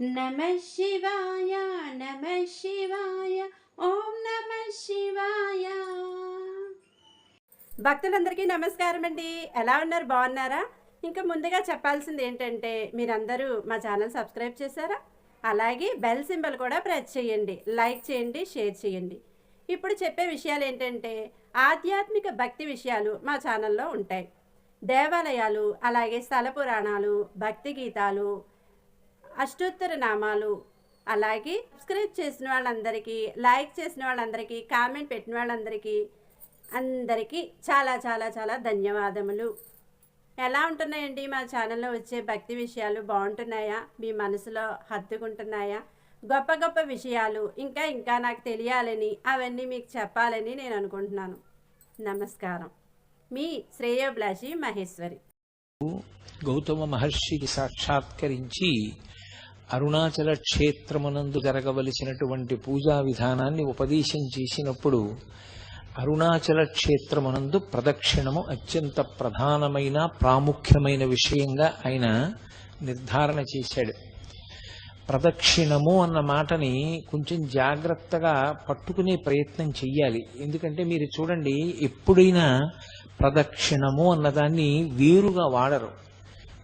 నమః శివాయ నమః శివాయ ఓం నమః శివాయ. భక్తులందరికీ నమస్కారం అండి. ఎలా ఉన్నారు? బాగున్నారా? ఇంకా ముందుగా చెప్పాల్సింది ఏంటంటే మీరందరూ మా ఛానల్ సబ్స్క్రైబ్ చేశారా? అలాగే బెల్ సింబల్ కూడా ప్రెస్ చేయండి, లైక్ చేయండి, షేర్ చేయండి. ఇప్పుడు చెప్పే విషయాలు ఏంటంటే ఆధ్యాత్మిక భక్తి విషయాలు మా ఛానల్లో ఉంటాయి. దేవాలయాలు, అలాగే స్థల పురాణాలు, భక్తి గీతాలు, అష్టోత్తర నామాలు, అలాగే సబ్స్క్రైబ్ చేసిన వాళ్ళందరికీ, లైక్ చేసిన వాళ్ళందరికీ, కామెంట్ పెట్టిన వాళ్ళందరికీ అందరికీ చాలా చాలా చాలా ధన్యవాదములు. ఎలా ఉంటున్నాయండి మా ఛానల్లో వచ్చే భక్తి విషయాలు? బాగుంటున్నాయా? మీ మనసులో హత్తుకుంటున్నాయా? గొప్ప గొప్ప విషయాలు ఇంకా ఇంకా నాకు తెలియాలని, అవన్నీ మీకు చెప్పాలని నేను అనుకుంటున్నాను. నమస్కారం. మీ శ్రేయోభిలాషి మహేశ్వరి. గౌతమ మహర్షికి సాక్షాత్కరించి అరుణాచల క్షేత్రమునందు జరగవలసినటువంటి పూజా విధానాన్ని ఉపదేశం చేసినప్పుడు అరుణాచల క్షేత్రమునందు ప్రదక్షిణము అత్యంత ప్రధానమైన ప్రాముఖ్యమైన విషయంగా ఆయన నిర్ధారణ చేశాడు. ప్రదక్షిణము అన్న మాటని కొంచెం జాగ్రత్తగా పట్టుకునే ప్రయత్నం చెయ్యాలి. ఎందుకంటే మీరు చూడండి, ఎప్పుడైనా ప్రదక్షిణము అన్నదాన్ని వేరుగా వాడరు.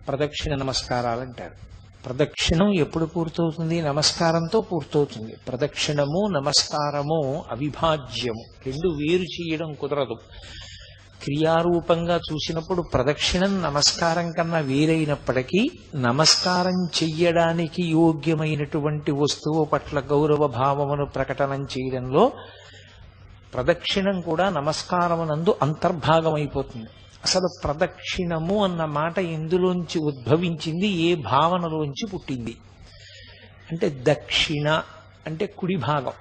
ప్రదక్షిణ నమస్కారాలు అంటారు. ప్రదక్షిణం ఎప్పుడు పూర్తవుతుంది? నమస్కారంతో పూర్తవుతుంది. ప్రదక్షిణము నమస్కారము అవిభాజ్యము, రెండు వేరు చేయడం కుదరదు. క్రియారూపంగా చూసినప్పుడు ప్రదక్షిణం నమస్కారం కన్నా వేరైనప్పటికీ నమస్కారం చెయ్యడానికి యోగ్యమైనటువంటి వస్తువు పట్ల గౌరవ భావమును ప్రకటనం చేయడంలో ప్రదక్షిణం కూడా నమస్కారమునందు అంతర్భాగమైపోతుంది. అసలు ప్రదక్షిణము అన్న మాట ఎందులోంచి ఉద్భవించింది? ఏ భావనలోంచి పుట్టింది అంటే దక్షిణ అంటే కుడి భాగం.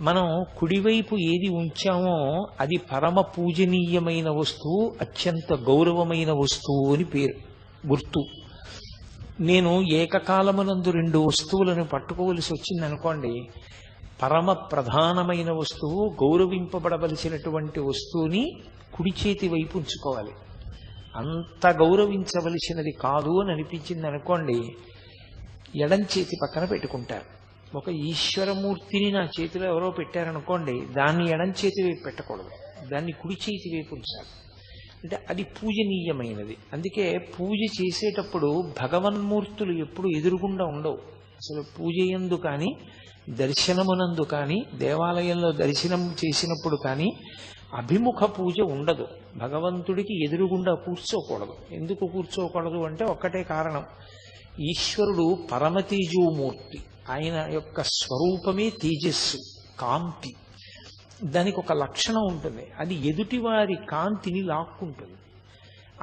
మనం కుడివైపు ఏది ఉంచామో అది పరమ పూజనీయమైన వస్తువు, అత్యంత గౌరవమైన వస్తువు అని పేరు, గుర్తు. నేను ఏకకాలమునందు రెండు వస్తువులను పట్టుకోవలసి వచ్చిందనుకోండి, పరమ ప్రధానమైన వస్తువు, గౌరవింపబడవలసినటువంటి వస్తువుని కుడి చేతి వైపు ఉంచుకోవాలి. అంత గౌరవించవలసినది కాదు అని అనిపించింది అనుకోండి, ఎడం చేతి పక్కన పెట్టుకుంటారు. ఒక ఈశ్వరమూర్తిని నా చేతిలో ఎవరో పెట్టారనుకోండి, దాన్ని ఎడం చేతి వైపు పెట్టకూడదు, దాన్ని కుడి చేతి వైపు ఉంచాలి. అంటే అది పూజనీయమైనది. అందుకే పూజ చేసేటప్పుడు భగవన్మూర్తులు ఎప్పుడు ఎదురుగుండా ఉండవు. అసలు పూజ యందు కానీ, దర్శనమునందు కానీ, దేవాలయంలో దర్శనం చేసినప్పుడు కానీ అభిముఖ పూజ ఉండదు. భగవంతుడికి ఎదురుగుండా కూర్చోకూడదు. ఎందుకు కూర్చోకూడదు అంటే ఒక్కటే కారణం, ఈశ్వరుడు పరమతేజోమూర్తి. ఆయన యొక్క స్వరూపమే తేజస్సు, కాంతి. దానికి ఒక లక్షణం ఉంటుంది, అది ఎదుటివారి కాంతిని లాక్కుంటుంది.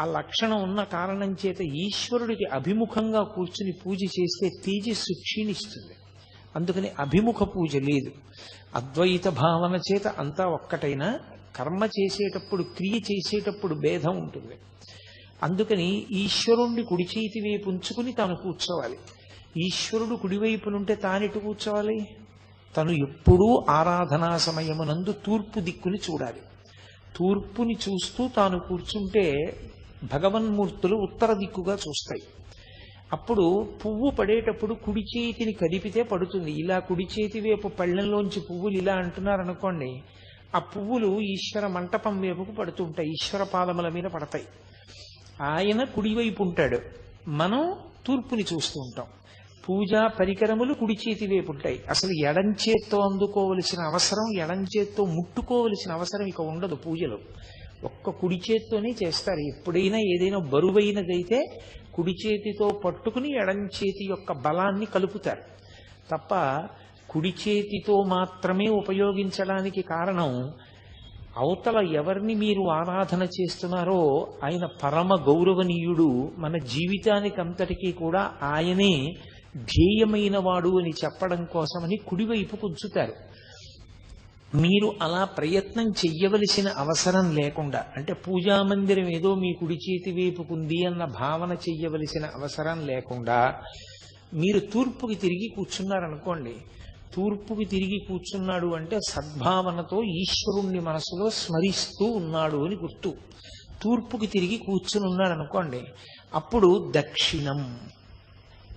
ఆ లక్షణం ఉన్న కారణం చేత ఈశ్వరుడికి అభిముఖంగా కూర్చుని పూజ చేస్తే తేజస్సు క్షీణిస్తుంది. అందుకని అభిముఖ పూజ లేదు. అద్వైత భావన చేత అంతా ఒక్కటైనా కర్మ చేసేటప్పుడు, క్రియ చేసేటప్పుడు భేదం ఉంటుంది. అందుకని ఈశ్వరుణ్ణి కుడి చేతి వైపు ఉంచుకుని తాను కూర్చోవాలి. ఈశ్వరుడు కుడివైపునుంటే తానెటు కూర్చోవాలి? తను ఎప్పుడూ ఆరాధనా సమయమునందు తూర్పు దిక్కుని చూడాలి. తూర్పుని చూస్తూ తాను కూర్చుంటే భగవన్మూర్తులు ఉత్తర దిక్కుగా చూస్తాయి. అప్పుడు పువ్వు పడేటప్పుడు కుడి చేతిని కదిపితే పడుతుంది. ఇలా కుడి చేతి వైపు పళ్ళెంలోంచి పువ్వులు ఇలా అంటున్నారనుకోండి, ఆ పువ్వులు ఈశ్వర మంటపం వైపుకు పడుతుంటాయి, ఈశ్వర పాదముల మీద పడతాయి. ఆయన కుడివైపు ఉంటాడు, మనం తూర్పుని చూస్తూ ఉంటాం. పూజా పరికరములు కుడి చేతి వైపు ఉంటాయి. అసలు ఎడం చేత్తో అందుకోవలసిన అవసరం, ఎడం చేత్తో ముట్టుకోవలసిన అవసరం ఇక ఉండదు. పూజలో ఒక్క కుడి చేత్తోనే చేస్తారు. ఎప్పుడైనా ఏదైనా బరువైనదైతే కుడి చేతితో పట్టుకుని ఎడం చేతి యొక్క బలాన్ని కలుపుతారు తప్ప కుడి చేతితో మాత్రమే ఉపయోగించడానికి కారణం, అవతల ఎవరిని మీరు ఆరాధన చేస్తున్నారో ఆయన పరమ గౌరవనీయుడు. మన జీవితానికి అంతటికీ కూడా ఆయనే ధ్యేయమైన వాడు అని చెప్పడం కోసమని కుడివైపు ఉంచుతారు. మీరు అలా ప్రయత్నం చెయ్యవలసిన అవసరం లేకుండా, అంటే పూజా మందిరం ఏదో మీ కుడి చేతి వైపుకుంది అన్న భావన చెయ్యవలసిన అవసరం లేకుండా మీరు తూర్పుకి తిరిగి కూర్చున్నారనుకోండి, తూర్పుకి తిరిగి కూర్చున్నాడు అంటే సద్భావనతో ఈశ్వరుణ్ణి మనసులో స్మరిస్తూ ఉన్నాడు అని గుర్తు. తూర్పుకి తిరిగి కూర్చుని ఉన్నాడు అనుకోండి, అప్పుడు దక్షిణం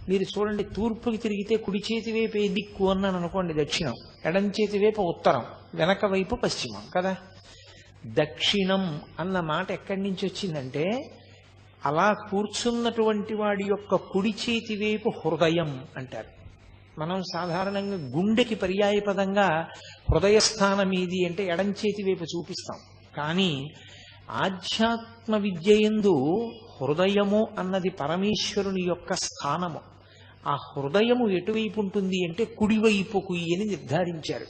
మీరు చూడండి, తూర్పుకి తిరిగితే కుడి చేతి వైపు ఏ దిక్కు అన్నాను అనుకోండి దక్షిణం, ఎడం చేతి వైపు ఉత్తరం, వెనక వైపు పశ్చిమం కదా. దక్షిణం అన్న మాట ఎక్కడి నుంచి వచ్చిందంటే, అలా కూర్చున్నటువంటి వాడి యొక్క కుడి చేతి వైపు హృదయం అంటారు. మనం సాధారణంగా గుండెకి పర్యాయపదంగా హృదయస్థానం ఏది అంటే ఎడం చేతి వైపు చూపిస్తాం. కానీ ఆధ్యాత్మ విద్యయందు హృదయము అన్నది పరమేశ్వరుని యొక్క స్థానము. ఆ హృదయము ఎటువైపు ఉంటుంది అంటే కుడివైపుకు అని నిర్ధారించారు.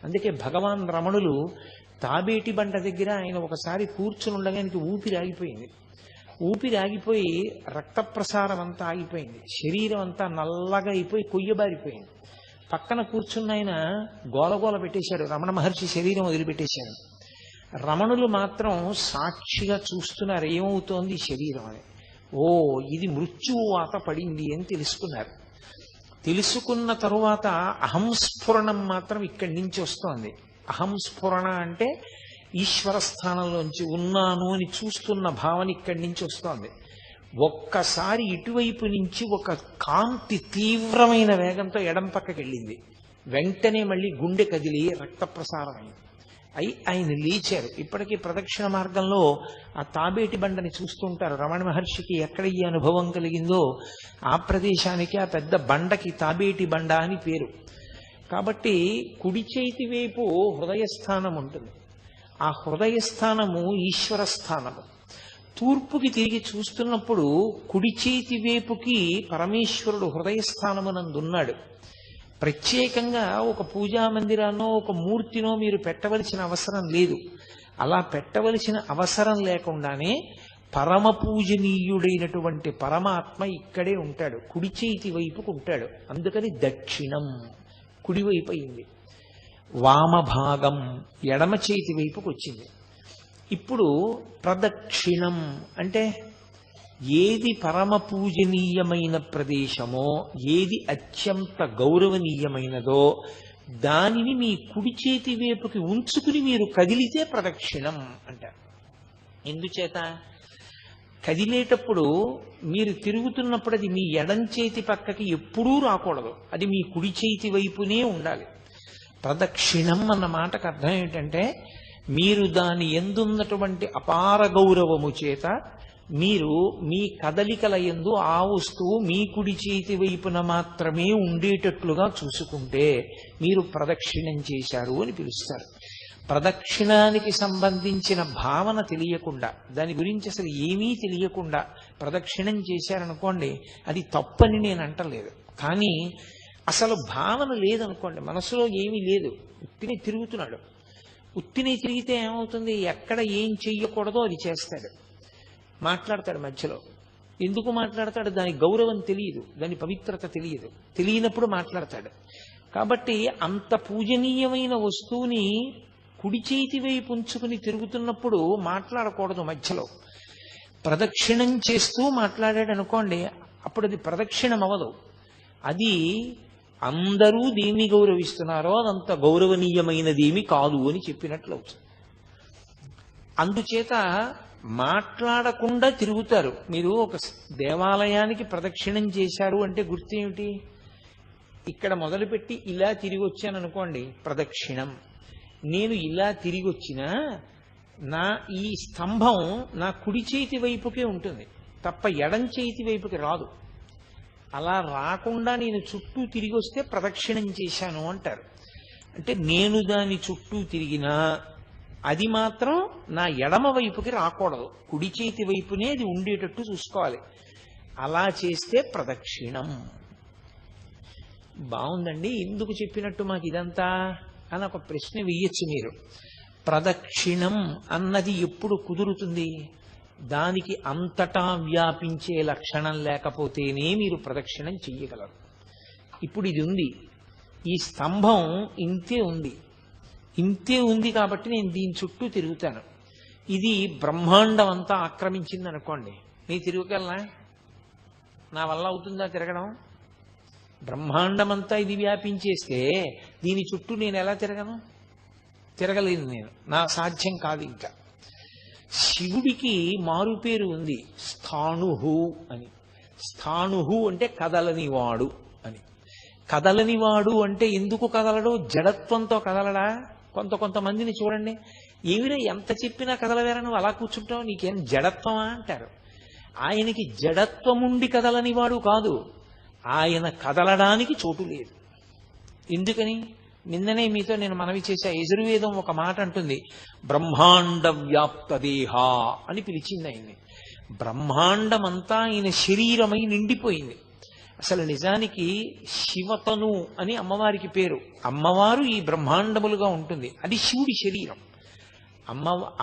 అందుకే భగవాన్ రమణులు తాబేటి బండ దగ్గర ఆయన ఒకసారి కూర్చుని ఉండగా ఆయనకి ఊపిరి ఆగిపోయింది. ఊపిరి ఆగిపోయి రక్త ప్రసారం అంతా ఆగిపోయింది, శరీరం అంతా నల్లగా అయిపోయి కొయ్యబారిపోయింది. పక్కన కూర్చున్న ఆయన గోలగోల పెట్టేశాడు, రమణ మహర్షి శరీరం వదిలిపెట్టేశాడు. రమణులు మాత్రం సాక్షిగా చూస్తున్నారు ఏమవుతోంది శరీరం అని. ఓ, ఇది మృత్యువు వాత పడింది అని తెలుసుకున్నారు. తెలుసుకున్న తరువాత అహంస్ఫురణం మాత్రం ఇక్కడి నుంచి వస్తోంది. అహంస్ఫురణ అంటే ఈశ్వర స్థానంలోంచి ఉన్నాను అని చూస్తున్న భావన ఇక్కడి నుంచి వస్తోంది. ఒక్కసారి ఇటువైపు నుంచి ఒక కాంతి తీవ్రమైన వేగంతో ఎడం పక్కకి వెళ్ళింది. వెంటనే మళ్ళీ గుండె కదిలి రక్త ప్రసారం అయింది. ఆయన లేచారు. ఇప్పటికీ ప్రదక్షిణ మార్గంలో ఆ తాబేటి బండని చూస్తుంటారు. రమణ మహర్షికి ఎక్కడ ఈ అనుభవం కలిగిందో ఆ ప్రదేశానికి ఆ పెద్ద బండకి తాబేటి బండ అని పేరు. కాబట్టి కుడి చేతి వైపు హృదయస్థానం ఉంటుంది. ఆ హృదయస్థానము ఈశ్వర స్థానము. తూర్పుకి తిరిగి చూస్తున్నప్పుడు కుడి చేతి వైపుకి పరమేశ్వరుడు హృదయస్థానమునందున్నాడు. ప్రత్యేకంగా ఒక పూజా మందిరాన్నో ఒక మూర్తినో మీరు పెట్టవలసిన అవసరం లేదు. అలా పెట్టవలసిన అవసరం లేకుండానే పరమ పూజనీయుడైనటువంటి పరమాత్మ ఇక్కడే ఉంటాడు, కుడి చేతి వైపుకు ఉంటాడు. అందుకని దక్షిణం కుడివైపు అయింది. వామభాగం ఎడమ చేతి వైపుకు వచ్చింది. ఇప్పుడు ప్రదక్షిణం అంటే ఏది పరమ పూజనీయమైన ప్రదేశమో, ఏది అత్యంత గౌరవనీయమైనదో దానిని మీ కుడి చేతి వైపుకి ఉంచుకుని మీరు కదిలితే ప్రదక్షిణం అంటారు. ఎందుచేత కదిలేటప్పుడు మీరు తిరుగుతున్నప్పుడు అది మీ ఎడం చేతి పక్కకి ఎప్పుడూ రాకూడదు, అది మీ కుడి చేతి వైపునే ఉండాలి. ప్రదక్షిణం అన్న మాటకు అర్థం ఏంటంటే, మీరు దాని ఎందున్నటువంటి అపార గౌరవము చేత మీరు మీ కదలికల యందు ఆ వస్తువు మీ కుడి చేతి వైపున మాత్రమే ఉండేటట్లుగా చూసుకుంటే మీరు ప్రదక్షిణం చేశారు అని పిలుస్తారు. ప్రదక్షిణానికి సంబంధించిన భావన తెలియకుండా, దాని గురించి అసలు ఏమీ తెలియకుండా ప్రదక్షిణం చేశారనుకోండి, అది తప్పని నేను అంటలేదు. కానీ అసలు భావన లేదనుకోండి, మనసులో ఏమీ లేదు, ఉత్తిని తిరుగుతున్నాడు. ఉత్తిని తిరిగితే ఏమవుతుంది, ఎక్కడ ఏం చెయ్యకూడదో అది చేస్తాడు, మాట్లాడతాడు మధ్యలో. ఎందుకు మాట్లాడతాడు? దాని గౌరవం తెలియదు, దాని పవిత్రత తెలియదు, తెలియనప్పుడు మాట్లాడతాడు. కాబట్టి అంత పూజనీయమైన వస్తువుని కుడి చేతి వైపు ఉంచుకుని తిరుగుతున్నప్పుడు మాట్లాడకూడదు మధ్యలో. ప్రదక్షిణం చేస్తూ మాట్లాడాడు అనుకోండి, అప్పుడు అది ప్రదక్షిణం అవ్వదు. అది అందరూ దేన్ని గౌరవిస్తున్నారో అదంత గౌరవనీయమైనదేమి కాదు అని చెప్పినట్లు అవుతుంది. అందుచేత మాట్లాడకుండా తిరుగుతారు. మీరు ఒక దేవాలయానికి ప్రదక్షిణం చేశారు అంటే గుర్తు ఏమిటి? ఇక్కడ మొదలుపెట్టి ఇలా తిరిగి వచ్చాను అనుకోండి, ప్రదక్షిణం. నేను ఇలా తిరిగి వచ్చినా నా ఈ స్తంభం నా కుడి చేతి వైపుకే ఉంటుంది తప్ప ఎడం చేతి వైపుకి రాదు. అలా రాకుండా నేను చుట్టూ తిరిగి వస్తే ప్రదక్షిణం చేశాను అంటారు. అంటే నేను దాని చుట్టూ తిరిగినా అది మాత్రం నా ఎడమ వైపుకి రాకూడదు, కుడి చేతి వైపునే అది ఉండేటట్టు చూసుకోవాలి. అలా చేస్తే ప్రదక్షిణం. బాగుందండి, ఎందుకు చెప్పినట్టు మాకు ఇదంతా అని ఒక ప్రశ్న వెయ్యొచ్చు మీరు. ప్రదక్షిణం అన్నది ఎప్పుడు కుదురుతుంది? దానికి అంతటా వ్యాపించే లక్షణం లేకపోతేనే మీరు ప్రదక్షిణం చెయ్యగలరు. ఇప్పుడు ఇది ఉంది, ఈ స్తంభం ఇంతే ఉంది, ఇంతే ఉంది కాబట్టి నేను దీని చుట్టూ తిరుగుతాను. ఇది బ్రహ్మాండం అంతా ఆక్రమించింది అనుకోండి, నేను తిరగగలనా? నా వల్ల అవుతుందా తిరగడం? బ్రహ్మాండం అంతా ఇది వ్యాపించేస్తే దీని చుట్టూ నేను ఎలా తిరగను? తిరగలేను నేను, నా సాధ్యం కాదు. ఇంకా శివుడికి మారుపేరు ఉంది, స్థాణుహు అని. స్థాణుహు అంటే కదలనివాడు అని. కదలనివాడు అంటే ఎందుకు కదలడు? జడత్వంతో కదలడా? కొంతమందిని చూడండి, ఏమిరా ఎంత చెప్పినా కదలవేరా, నువ్వు అలా కూర్చుంటావు, నీకేం జడత్వమా అంటారు. ఆయనకి జడత్వముండి కదలనివాడు కాదు, ఆయన కదలడానికి చోటు లేదు. ఎందుకని? నిన్ననే మీతో నేను మనవి చేశా, యజుర్వేదం ఒక మాట అంటుంది, బ్రహ్మాండ వ్యాప్త దేహ అని పిలిచింది ఆయన్ని. బ్రహ్మాండమంతా ఆయన శరీరమై నిండిపోయింది. అసలు నిజానికి శివతను అని అమ్మవారికి పేరు. అమ్మవారు ఈ బ్రహ్మాండములుగా ఉంటుంది, అది శివుడి శరీరం.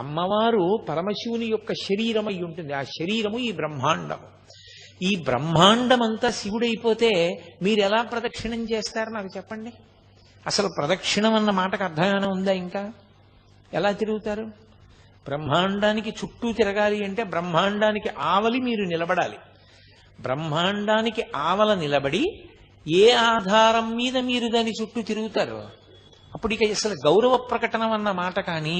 అమ్మవారు పరమశివుని యొక్క శరీరమై ఉంటుంది, ఆ శరీరము ఈ బ్రహ్మాండము. ఈ బ్రహ్మాండమంతా శివుడైపోతే మీరు ఎలా ప్రదక్షిణం చేస్తారు నాకు చెప్పండి. అసలు ప్రదక్షిణం అన్న మాటకు అర్థమైనా ఉందా? ఇంకా ఎలా తిరుగుతారు? బ్రహ్మాండానికి చుట్టూ తిరగాలి అంటే బ్రహ్మాండానికి ఆవలి మీరు నిలబడాలి. బ్రహ్మాండానికి ఆవల నిలబడి ఏ ఆధారం మీద మీరు దాని చుట్టూ తిరుగుతారు? అప్పుడు ఇక అసలు గౌరవ ప్రకటనం అన్న మాట కానీ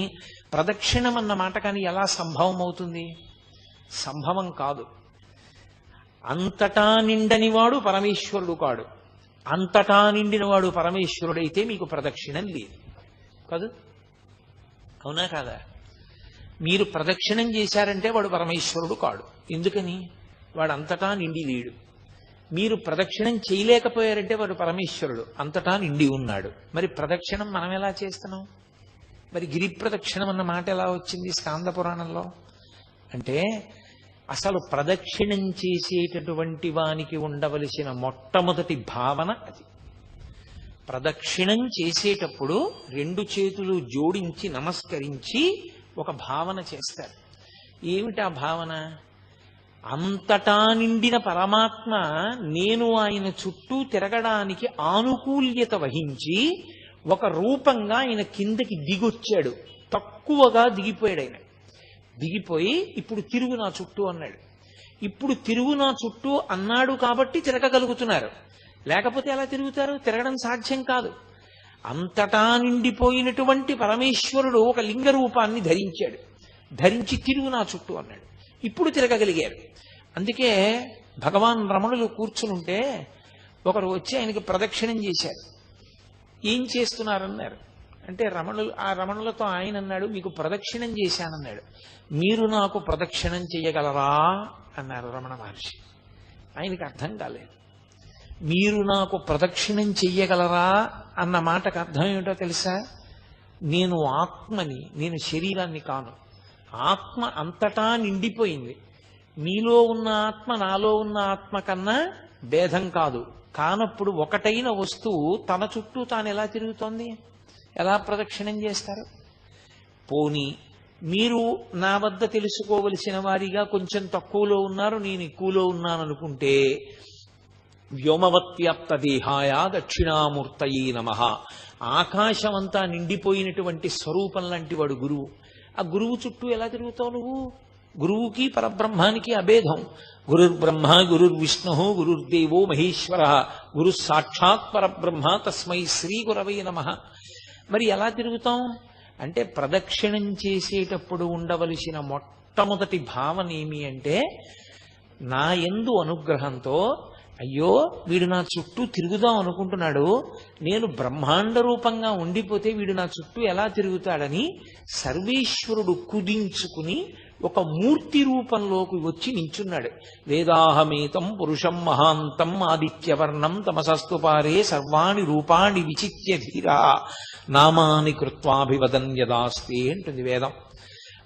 ప్రదక్షిణం అన్న మాట కానీ ఎలా సంభవం అవుతుంది? సంభవం కాదు. అంతటా నిండనివాడు పరమేశ్వరుడు కాడు. అంతటా నిండినవాడు పరమేశ్వరుడైతే మీకు ప్రదక్షిణం లేదు కాదు, అవునా కాదా? మీరు ప్రదక్షిణం చేశారంటే వాడు పరమేశ్వరుడు కాడు. ఎందుకని? వాడు అంతటా నిండి లేడు. మీరు ప్రదక్షిణం చేయలేకపోయారంటే వాడు పరమేశ్వరుడు, అంతటా నిండి ఉన్నాడు. మరి ప్రదక్షిణం మనం ఎలా చేస్తున్నాం? మరి గిరి ప్రదక్షిణం అన్న మాట ఎలా వచ్చింది స్కాంద పురాణంలో? అంటే అసలు ప్రదక్షిణం చేసేటటువంటి వానికి ఉండవలసిన మొట్టమొదటి భావన అది. ప్రదక్షిణం చేసేటప్పుడు రెండు చేతులు జోడించి నమస్కరించి ఒక భావన చేస్తారు. ఏమిటా భావన? అంతటా నిండిన పరమాత్మ నేను ఆయన చుట్టూ తిరగడానికి ఆనుకూల్యత వహించి ఒక రూపంగా ఆయన కిందకి దిగొచ్చాడు. తక్కువగా దిగిపోయాడు. ఆయన దిగిపోయి ఇప్పుడు తిరుగు నా చుట్టూ అన్నాడు. ఇప్పుడు తిరుగు నా చుట్టూ అన్నాడు కాబట్టి తిరగగలుగుతున్నారు, లేకపోతే ఎలా తిరుగుతారు? తిరగడం సాధ్యం కాదు. అంతటా నిండిపోయినటువంటి పరమేశ్వరుడు ఒక లింగ రూపాన్ని ధరించాడు. ధరించి తిరుగు నా చుట్టూ అన్నాడు. ఇప్పుడు తిరగగలిగారు. అందుకే భగవాన్ రమణులు కూర్చునుంటే ఒకరు వచ్చి ఆయనకి ప్రదక్షిణం చేశారు. ఏం చేస్తున్నారన్నారు అంటే రమణులతో ఆయన అన్నాడు, మీకు ప్రదక్షిణం చేశానన్నాడు. మీరు నాకు ప్రదక్షిణం చేయగలరా అన్నారు రమణ మహర్షి. ఆయనకి అర్థం కాలేదు. మీరు నాకు ప్రదక్షిణం చెయ్యగలరా అన్న మాటకు అర్థం ఏమిటో తెలుసా? నేను ఆత్మని, నేను శరీరాన్ని కాను. ఆత్మ అంతటా నిండిపోయింది. మీలో ఉన్న ఆత్మ నాలో ఉన్న ఆత్మ కన్నా భేదం కాదు. కానప్పుడు ఒకటైన వస్తువు తన చుట్టూ తాను ఎలా తిరుగుతోంది? ఎలా ప్రదక్షిణం చేస్తారు? పోనీ మీరు నా వద్ద తెలుసుకోవలసిన వారిగా కొంచెం తక్కువలో ఉన్నారు, నేను ఎక్కువలో ఉన్నాను అనుకుంటే, వ్యోమవత్యాప్త దేహాయ దక్షిణామూర్తయే నమః. ఆకాశమంతా నిండిపోయినటువంటి స్వరూపం లాంటి వాడు గురువు. ఆ గురువు చుట్టూ ఎలా తిరుగుతావు నువ్వు? గురువుకి పరబ్రహ్మానికి అభేదం. గురుర్బ్రహ్మ గురుర్విష్ణు గురుర్దేవో మహేశ్వర గురు సాక్షాత్ పరబ్రహ్మ తస్మై శ్రీ గురవై నమః. మరి ఎలా తిరుగుతాం అంటే ప్రదక్షిణం చేసేటప్పుడు ఉండవలసిన మొట్టమొదటి భావన ఏమి అంటే, నా యందు అనుగ్రహంతో అయ్యో వీడు నా చుట్టూ తిరుగుదాం అనుకుంటున్నాడు, నేను బ్రహ్మాండ రూపంగా ఉండిపోతే వీడు నా చుట్టూ ఎలా తిరుగుతాడని సర్వేశ్వరుడు కుదించుకుని ఒక మూర్తి రూపంలోకి వచ్చి నించున్నాడు. వేదాహమేతం పురుషం మహాంతం ఆదిత్యవర్ణం తమసస్తు పారే సర్వాణి రూపాణి విచిత్య ధీరా నామాని కృత్వాభివదన్యదాస్తే అంటుంది వేదం.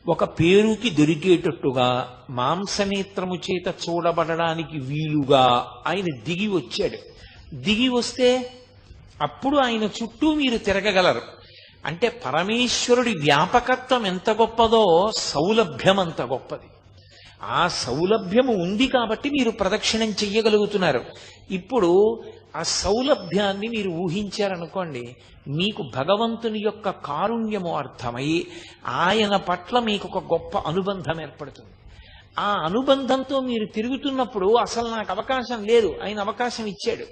ఒక పేరుకి దొరికేటట్టుగా మాంసనేత్రము చేత చూడబడడానికి వీలుగా ఆయన దిగి వచ్చాడు. దిగి వస్తే అప్పుడు ఆయన చుట్టూ మీరు తిరగగలరు. అంటే పరమేశ్వరుడి వ్యాపకత్వం ఎంత గొప్పదో సౌలభ్యం అంత గొప్పది. ఆ సౌలభ్యము ఉంది కాబట్టి మీరు ప్రదక్షిణం చెయ్యగలుగుతున్నారు. ఇప్పుడు ఆ సౌలభ్యాన్ని మీరు ఊహించారనుకోండి, మీకు భగవంతుని యొక్క కారుణ్యము అర్థమై ఆయన పట్ల మీకు ఒక గొప్ప అనుబంధం ఏర్పడుతుంది. ఆ అనుబంధంతో మీరు తిరుగుతున్నప్పుడు అసలు నాకు అవకాశం లేదు, ఆయన అవకాశం ఇచ్చాడు.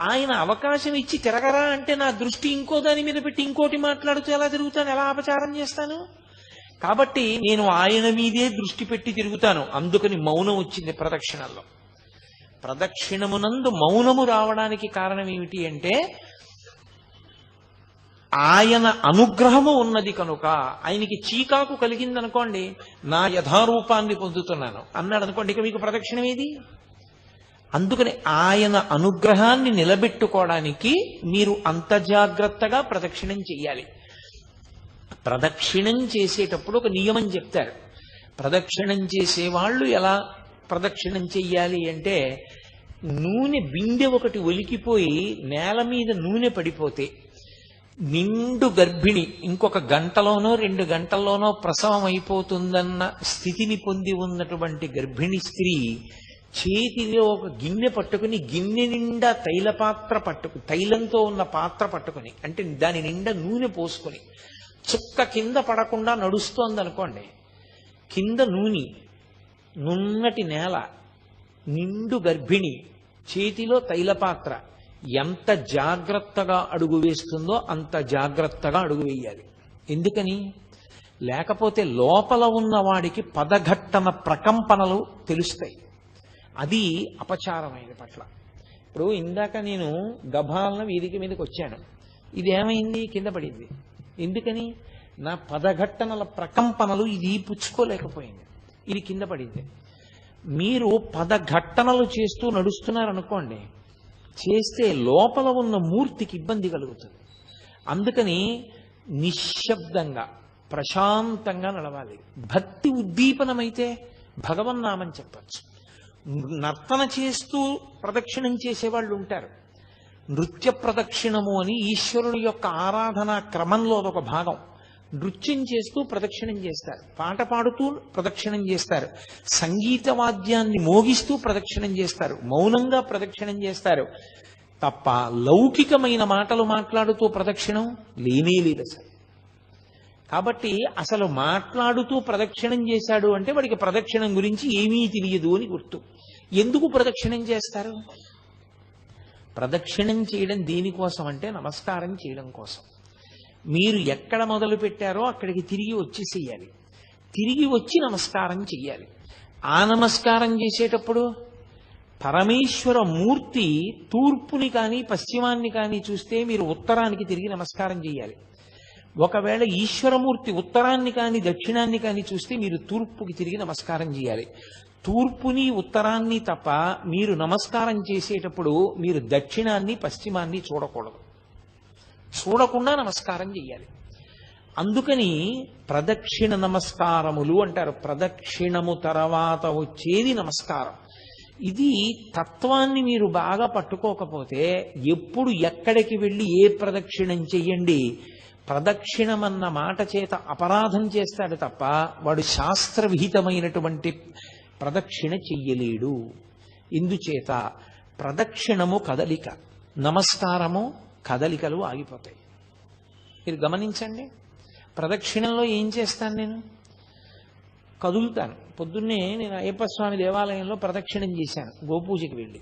ఆయన అవకాశం ఇచ్చి తిరగరా అంటే నా దృష్టి ఇంకో దాని మీద పెట్టి ఇంకోటి మాట్లాడుతూ ఎలా తిరుగుతాను, ఎలా అపచారం చేస్తాను? కాబట్టి నేను ఆయన మీదే దృష్టి పెట్టి తిరుగుతాను. అందుకని మౌనం వచ్చింది ప్రదక్షిణల్లో. ప్రదక్షిణమునందు మౌనము రావడానికి కారణం ఏమిటి అంటే ఆయన అనుగ్రహము ఉన్నది కనుక. ఆయనకి చీకాకు కలిగిందనుకోండి, నా యథారూపాన్ని పొందుతున్నాను అన్నాడు అనుకోండి, ఇక మీకు ప్రదక్షిణం ఏది? అందుకని ఆయన అనుగ్రహాన్ని నిలబెట్టుకోవడానికి మీరు అంత జాగ్రత్తగా ప్రదక్షిణం చెయ్యాలి. ప్రదక్షిణం చేసేటప్పుడు ఒక నియమం చెప్తారు. ప్రదక్షిణం చేసేవాళ్ళు ఎలా ప్రదక్షిణం చెయ్యాలి అంటే, నూనె బిందె ఒకటి ఒలికిపోయి నేల మీద నూనె పడిపోతే నిండు గర్భిణి ఇంకొక గంటలోనో 2 గంటల్లోనో ప్రసవం అయిపోతుందన్న స్థితిని పొంది ఉన్నటువంటి గర్భిణి స్త్రీ చేతిలో ఒక గిన్నె పట్టుకుని, గిన్నె నిండా తైలంతో ఉన్న పాత్ర పట్టుకుని, అంటే దాని నిండా నూనె పోసుకుని చుక్క కింద పడకుండా నడుస్తోంది అనుకోండి, కింద నూనె, నున్నటి నేల, నిండు గర్భిణి, చేతిలో తైలపాత్ర, ఎంత జాగ్రత్తగా అడుగు వేస్తుందో అంత జాగ్రత్తగా అడుగు వేయాలి. ఎందుకని? లేకపోతే లోపల ఉన్న వాడికి పదఘట్టన ప్రకంపనలు తెలుస్తాయి. అది అపచారమైన పట్ల. ఇప్పుడు ఇందాక నేను గభాలన వేదిక మీదకి వచ్చాను, ఇది ఏమైంది? కింద పడింది. ఎందుకని? నా పదఘట్టనల ప్రకంపనలు ఇది పుచ్చుకోలేకపోయింది, ఇది కింద పడింది. మీరు పదఘట్టనలు చేస్తూ నడుస్తున్నారనుకోండి, చేస్తే లోపల ఉన్న మూర్తికి ఇబ్బంది కలుగుతుంది. అందుకని నిశ్శబ్దంగా ప్రశాంతంగా నడవాలి. భక్తి ఉద్దీపనమైతే భగవన్నామని చెప్పచ్చు. నర్తన చేస్తూ ప్రదక్షిణం చేసేవాళ్ళు ఉంటారు. నృత్య ప్రదక్షిణము అని ఈశ్వరుని యొక్క ఆరాధనా క్రమంలో ఒక భాగం. నృత్యం చేస్తూ ప్రదక్షిణం చేస్తారు, పాట పాడుతూ ప్రదక్షిణం చేస్తారు, సంగీత వాద్యాన్ని మోగిస్తూ ప్రదక్షిణం చేస్తారు, మౌనంగా ప్రదక్షిణం చేస్తారు తప్ప లౌకికమైన మాటలు మాట్లాడుతూ ప్రదక్షిణం లేనే లేదు అసలు. కాబట్టి అసలు మాట్లాడుతూ ప్రదక్షిణం చేశాడు అంటే వాడికి ప్రదక్షిణం గురించి ఏమీ తెలియదు అని గుర్తు. ఎందుకు ప్రదక్షిణం చేస్తారు? ప్రదక్షిణం చేయడం దేనికోసం అంటే నమస్కారం చేయడం కోసం. మీరు ఎక్కడ మొదలు పెట్టారో అక్కడికి తిరిగి వచ్చేసేయాలి, తిరిగి వచ్చి నమస్కారం చెయ్యాలి. ఆ నమస్కారం చేసేటప్పుడు పరమేశ్వర మూర్తి తూర్పుని కానీ పశ్చిమాన్ని కానీ చూస్తే మీరు ఉత్తరానికి తిరిగి నమస్కారం చేయాలి. ఒకవేళ ఈశ్వరమూర్తి ఉత్తరాన్ని కానీ దక్షిణాన్ని కానీ చూస్తే మీరు తూర్పుకి తిరిగి నమస్కారం చేయాలి. తూర్పుని ఉత్తరాన్ని తప్ప మీరు నమస్కారం చేసేటప్పుడు మీరు దక్షిణాన్ని పశ్చిమాన్ని చూడకూడదు, చూడకుండా నమస్కారం చెయ్యాలి. అందుకని ప్రదక్షిణ నమస్కారములు అంటారు. ప్రదక్షిణము తర్వాత వచ్చేది నమస్కారం. ఇది తత్వాన్ని మీరు బాగా పట్టుకోకపోతే ఎప్పుడు ఎక్కడికి వెళ్ళి ఏ ప్రదక్షిణం చెయ్యండి, ప్రదక్షిణమన్న మాట చేత అపరాధం చేస్తాడు తప్ప వాడు శాస్త్రవిహితమైనటువంటి ప్రదక్షిణ చెయ్యలేడు. ఇందుచేత ప్రదక్షిణము కదలిక, నమస్కారము కదలికలు ఆగిపోతాయి. మీరు గమనించండి, ప్రదక్షిణంలో ఏం చేస్తాను? నేను కదులుతాను. పొద్దున్నే నేను అయ్యప్పస్వామి దేవాలయంలో ప్రదక్షిణం చేశాను, గోపూజకి వెళ్ళి.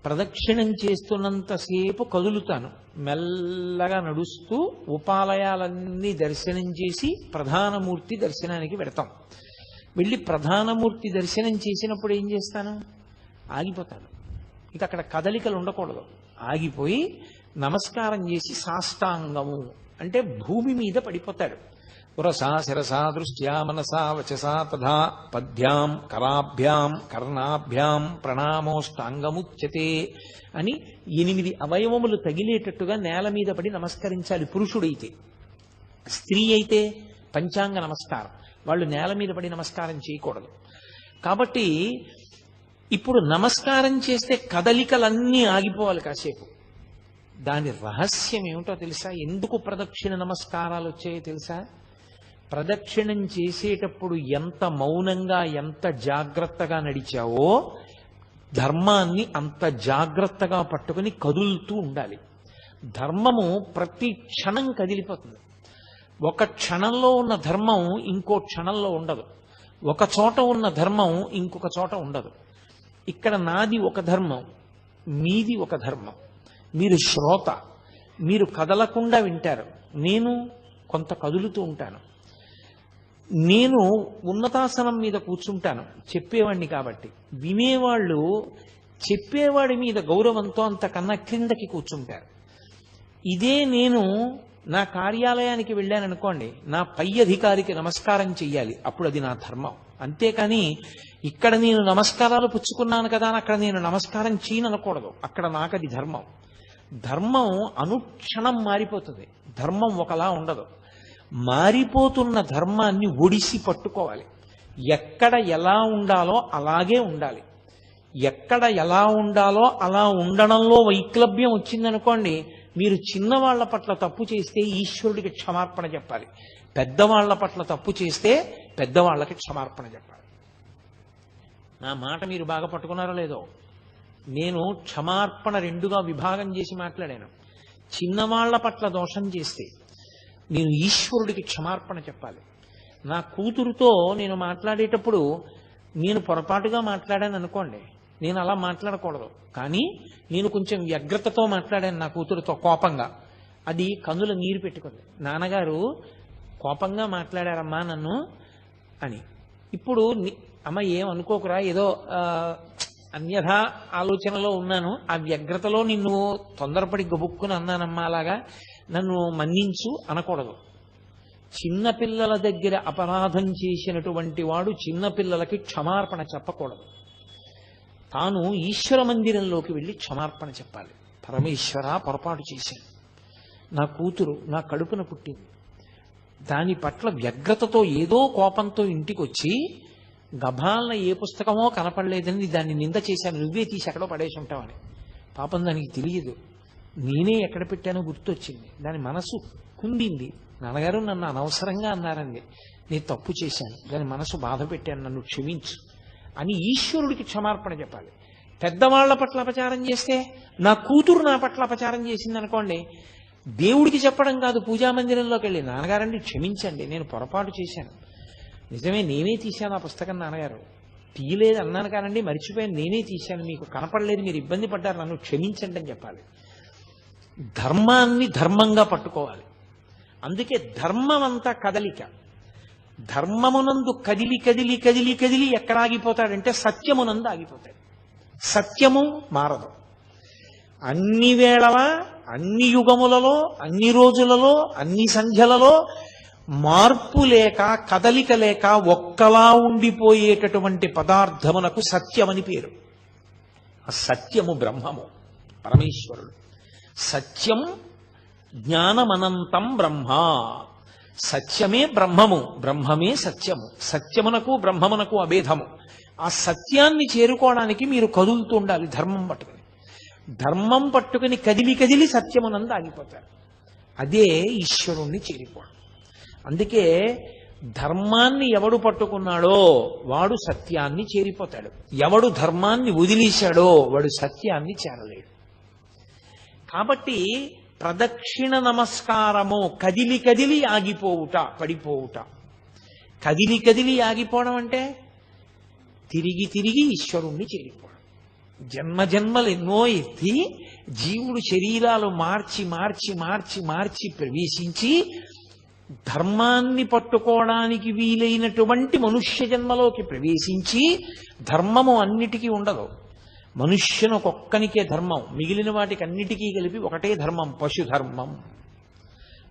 ప్రదక్షిణం చేస్తున్నంతసేపు కదులుతాను, మెల్లగా నడుస్తూ ఉపాలయాలన్నీ దర్శనం చేసి ప్రధానమూర్తి దర్శనానికి వెడతాం. వెళ్ళి ప్రధానమూర్తి దర్శనం చేసినప్పుడు ఏం చేస్తాను? ఆగిపోతాను. ఇక అక్కడ కదలికలు ఉండకూడదు. ఆగిపోయి నమస్కారం చేసి సాష్టాంగము అంటే భూమి మీద పడిపోతాడు. పురసా శిరసా దృష్ట్యా మనసా వచసా తథా పద్భ్యాం కరాభ్యాం కర్ణాభ్యాం ప్రణామోష్టాంగముచ్యతే అని 8 అవయవములు తగిలేటట్టుగా నేల మీద పడి నమస్కరించాలి పురుషుడైతే. స్త్రీ అయితే పంచాంగ నమస్కారం, వాళ్ళు నేల మీద పడి నమస్కారం చేయకూడదు. కాబట్టి ఇప్పుడు నమస్కారం చేస్తే కదలికలన్నీ ఆగిపోవాలి కాసేపు. దాని రహస్యం ఏమిటో తెలుసా? ఎందుకు ప్రదక్షిణ నమస్కారాలు వచ్చాయో తెలుసా? ప్రదక్షిణం చేసేటప్పుడు ఎంత మౌనంగా ఎంత జాగ్రత్తగా నడిచావో ధర్మాన్ని అంత జాగ్రత్తగా పట్టుకుని కదులుతూ ఉండాలి. ధర్మము ప్రతి క్షణం కదిలిపోతుంది. ఒక క్షణంలో ఉన్న ధర్మం ఇంకో క్షణంలో ఉండదు, ఒక చోట ఉన్న ధర్మం ఇంకొక చోట ఉండదు. ఇక్కడ నాది ఒక ధర్మం, మీది ఒక ధర్మం. మీరు శ్రోత, మీరు కదలకుండా వింటారు, నేను కొంత కదులుతూ ఉంటాను. నేను ఉన్నతాసనం మీద కూర్చుంటాను చెప్పేవాడిని కాబట్టి, వినేవాళ్ళు చెప్పేవాడి మీద గౌరవంతో అంతకన్నా క్రిందకి కూర్చుంటారు. ఇదే నేను నా కార్యాలయానికి వెళ్ళాననుకోండి, నా పై అధికారికి నమస్కారం చెయ్యాలి, అప్పుడు అది నా ధర్మం. అంతేకాని ఇక్కడ నేను నమస్కారాలు పుచ్చుకున్నాను కదా అని అక్కడ నేను నమస్కారం చేయనకూడదు. అక్కడ నాకది ధర్మం. ధర్మం అనుక్షణం మారిపోతుంది. ధర్మం ఒకలా ఉండదు. మారిపోతున్న ధర్మాన్ని ఒడిసి పట్టుకోవాలి. ఎక్కడ ఎలా ఉండాలో అలాగే ఉండాలి. ఎక్కడ ఎలా ఉండాలో అలా ఉండడంలో వైక్లభ్యం వచ్చిందనుకోండి, మీరు చిన్నవాళ్ల పట్ల తప్పు చేస్తే ఈశ్వరుడికి క్షమార్పణ చెప్పాలి, పెద్దవాళ్ల పట్ల తప్పు చేస్తే పెద్దవాళ్ళకి క్షమార్పణ చెప్పాలి. నా మాట మీరు బాగా పట్టుకున్నారో లేదో, నేను క్షమార్పణ రెండుగా విభాగం చేసి మాట్లాడాను. చిన్నవాళ్ల పట్ల దోషం చేస్తే నేను ఈశ్వరుడికి క్షమార్పణ చెప్పాలి. నా కూతురుతో నేను మాట్లాడేటప్పుడు నేను పొరపాటుగా మాట్లాడాను అనుకోండి, నేను అలా మాట్లాడకూడదు. కానీ నేను కొంచెం వ్యగ్రతతో మాట్లాడాను నా కూతురుతో, కోపంగా. అది కన్నుల నీరు పెట్టుకుంది. నాన్నగారు కోపంగా మాట్లాడారమ్మా నన్ను అని. ఇప్పుడు అమ్మ ఏమనుకోకురా, ఏదో అన్యథా ఆలోచనలో ఉన్నాను, ఆ వ్యగ్రతలో నిన్ను తొందరపడి గబుక్కుని అన్నానమ్మా, అలాగా నన్ను మన్నించు అనకూడదు. చిన్నపిల్లల దగ్గర అపరాధం చేసినటువంటి వాడు చిన్నపిల్లలకి క్షమార్పణ చెప్పకూడదు. తాను ఈశ్వర మందిరంలోకి వెళ్ళి క్షమార్పణ చెప్పాలి. పరమేశ్వర, పొరపాటు చేశాను, నా కూతురు నా కడుపున పుట్టింది, దాని పట్ల వ్యగ్రతతో ఏదో కోపంతో ఇంటికి వచ్చి గభాలన ఏ పుస్తకమో కనపడలేదని దాన్ని నింద చేశాను, నువ్వే తీసి ఎక్కడో పడేసి ఉంటావని. పాపం దానికి తెలియదు, నేనే ఎక్కడ పెట్టానో గుర్తొచ్చింది. దాని మనసు కుండింది. నాన్నగారు నన్ను అనవసరంగా అన్నారండి, నేను తప్పు చేశాను, దాని మనసు బాధ పెట్టాను, నన్ను క్షమించు అని ఈశ్వరుడికి క్షమార్పణ చెప్పాలి. పెద్దవాళ్ల పట్ల అపచారం చేస్తే, నా కూతురు నా పట్ల అపచారం చేసింది అనుకోండి, దేవుడికి చెప్పడం కాదు, పూజా మందిరంలోకి వెళ్ళి నాన్నగారండి క్షమించండి, నేను పొరపాటు చేశాను, నిజమే నేనే తీశాను ఆ పుస్తకం, నాన్నగారు తీయలేదు అన్నాను కానండి, మర్చిపోయాను, నేనే తీశాను, మీకు కనపడలేదు, మీరు ఇబ్బంది పడ్డారు, నన్ను క్షమించండి అని చెప్పాలి. ధర్మాన్ని ధర్మంగా పట్టుకోవాలి. అందుకే ధర్మం అంతా కదలిక. ధర్మమునందు కదిలి కదిలి కదిలి కదిలి ఎక్కడ ఆగిపోతాడంటే సత్యమునందు ఆగిపోతాడు. సత్యము మారదు. అన్ని వేళలా, అన్ని యుగములలో, అన్ని రోజులలో, అన్ని సంధ్యలలో మార్పు లేక, కదలిక లేక ఒక్కలా ఉండిపోయేటటువంటి పదార్థమునకు సత్యమని పేరు. ఆ సత్యము బ్రహ్మము, పరమేశ్వరుడు. సత్యం జ్ఞానమనంతం బ్రహ్మ. సత్యమే బ్రహ్మము, బ్రహ్మమే సత్యము. సత్యమునకు బ్రహ్మమునకు అభేదము. ఆ సత్యాన్ని చేరుకోవడానికి మీరు కదులుతూ ఉండాలి ధర్మం పట్టుకుని. ధర్మం పట్టుకుని కదిలి కదిలి సత్యమునందు ఆగిపోతారు. అదే ఈశ్వరుణ్ణి చేరిపోవడం. అందుకే ధర్మాన్ని ఎవడు పట్టుకున్నాడో వాడు సత్యాన్ని చేరిపోతాడు. ఎవడు ధర్మాన్ని వదిలేశాడో వాడు సత్యాన్ని చేరలేడు. కాబట్టి ప్రదక్షిణ నమస్కారము కదిలి కదిలి ఆగిపోవుట, పడిపోవుట. కదిలి కదిలి ఆగిపోవడం అంటే తిరిగి తిరిగి ఈశ్వరుణ్ణి చేరిపోవడం. జన్మ జన్మలు ఎన్నో ఎత్తి జీవుడు శరీరాలు మార్చి మార్చి మార్చి మార్చి ప్రవేశించి ధర్మాన్ని పట్టుకోవడానికి వీలైనటువంటి మనుష్య జన్మలోకి ప్రవేశించి, ధర్మము అన్నిటికీ ఉండదు, మనుష్యుని ఒక్కొక్కనికే ధర్మం, మిగిలిన వాటికి అన్నిటికీ కలిపి ఒకటే ధర్మం, పశుధర్మం.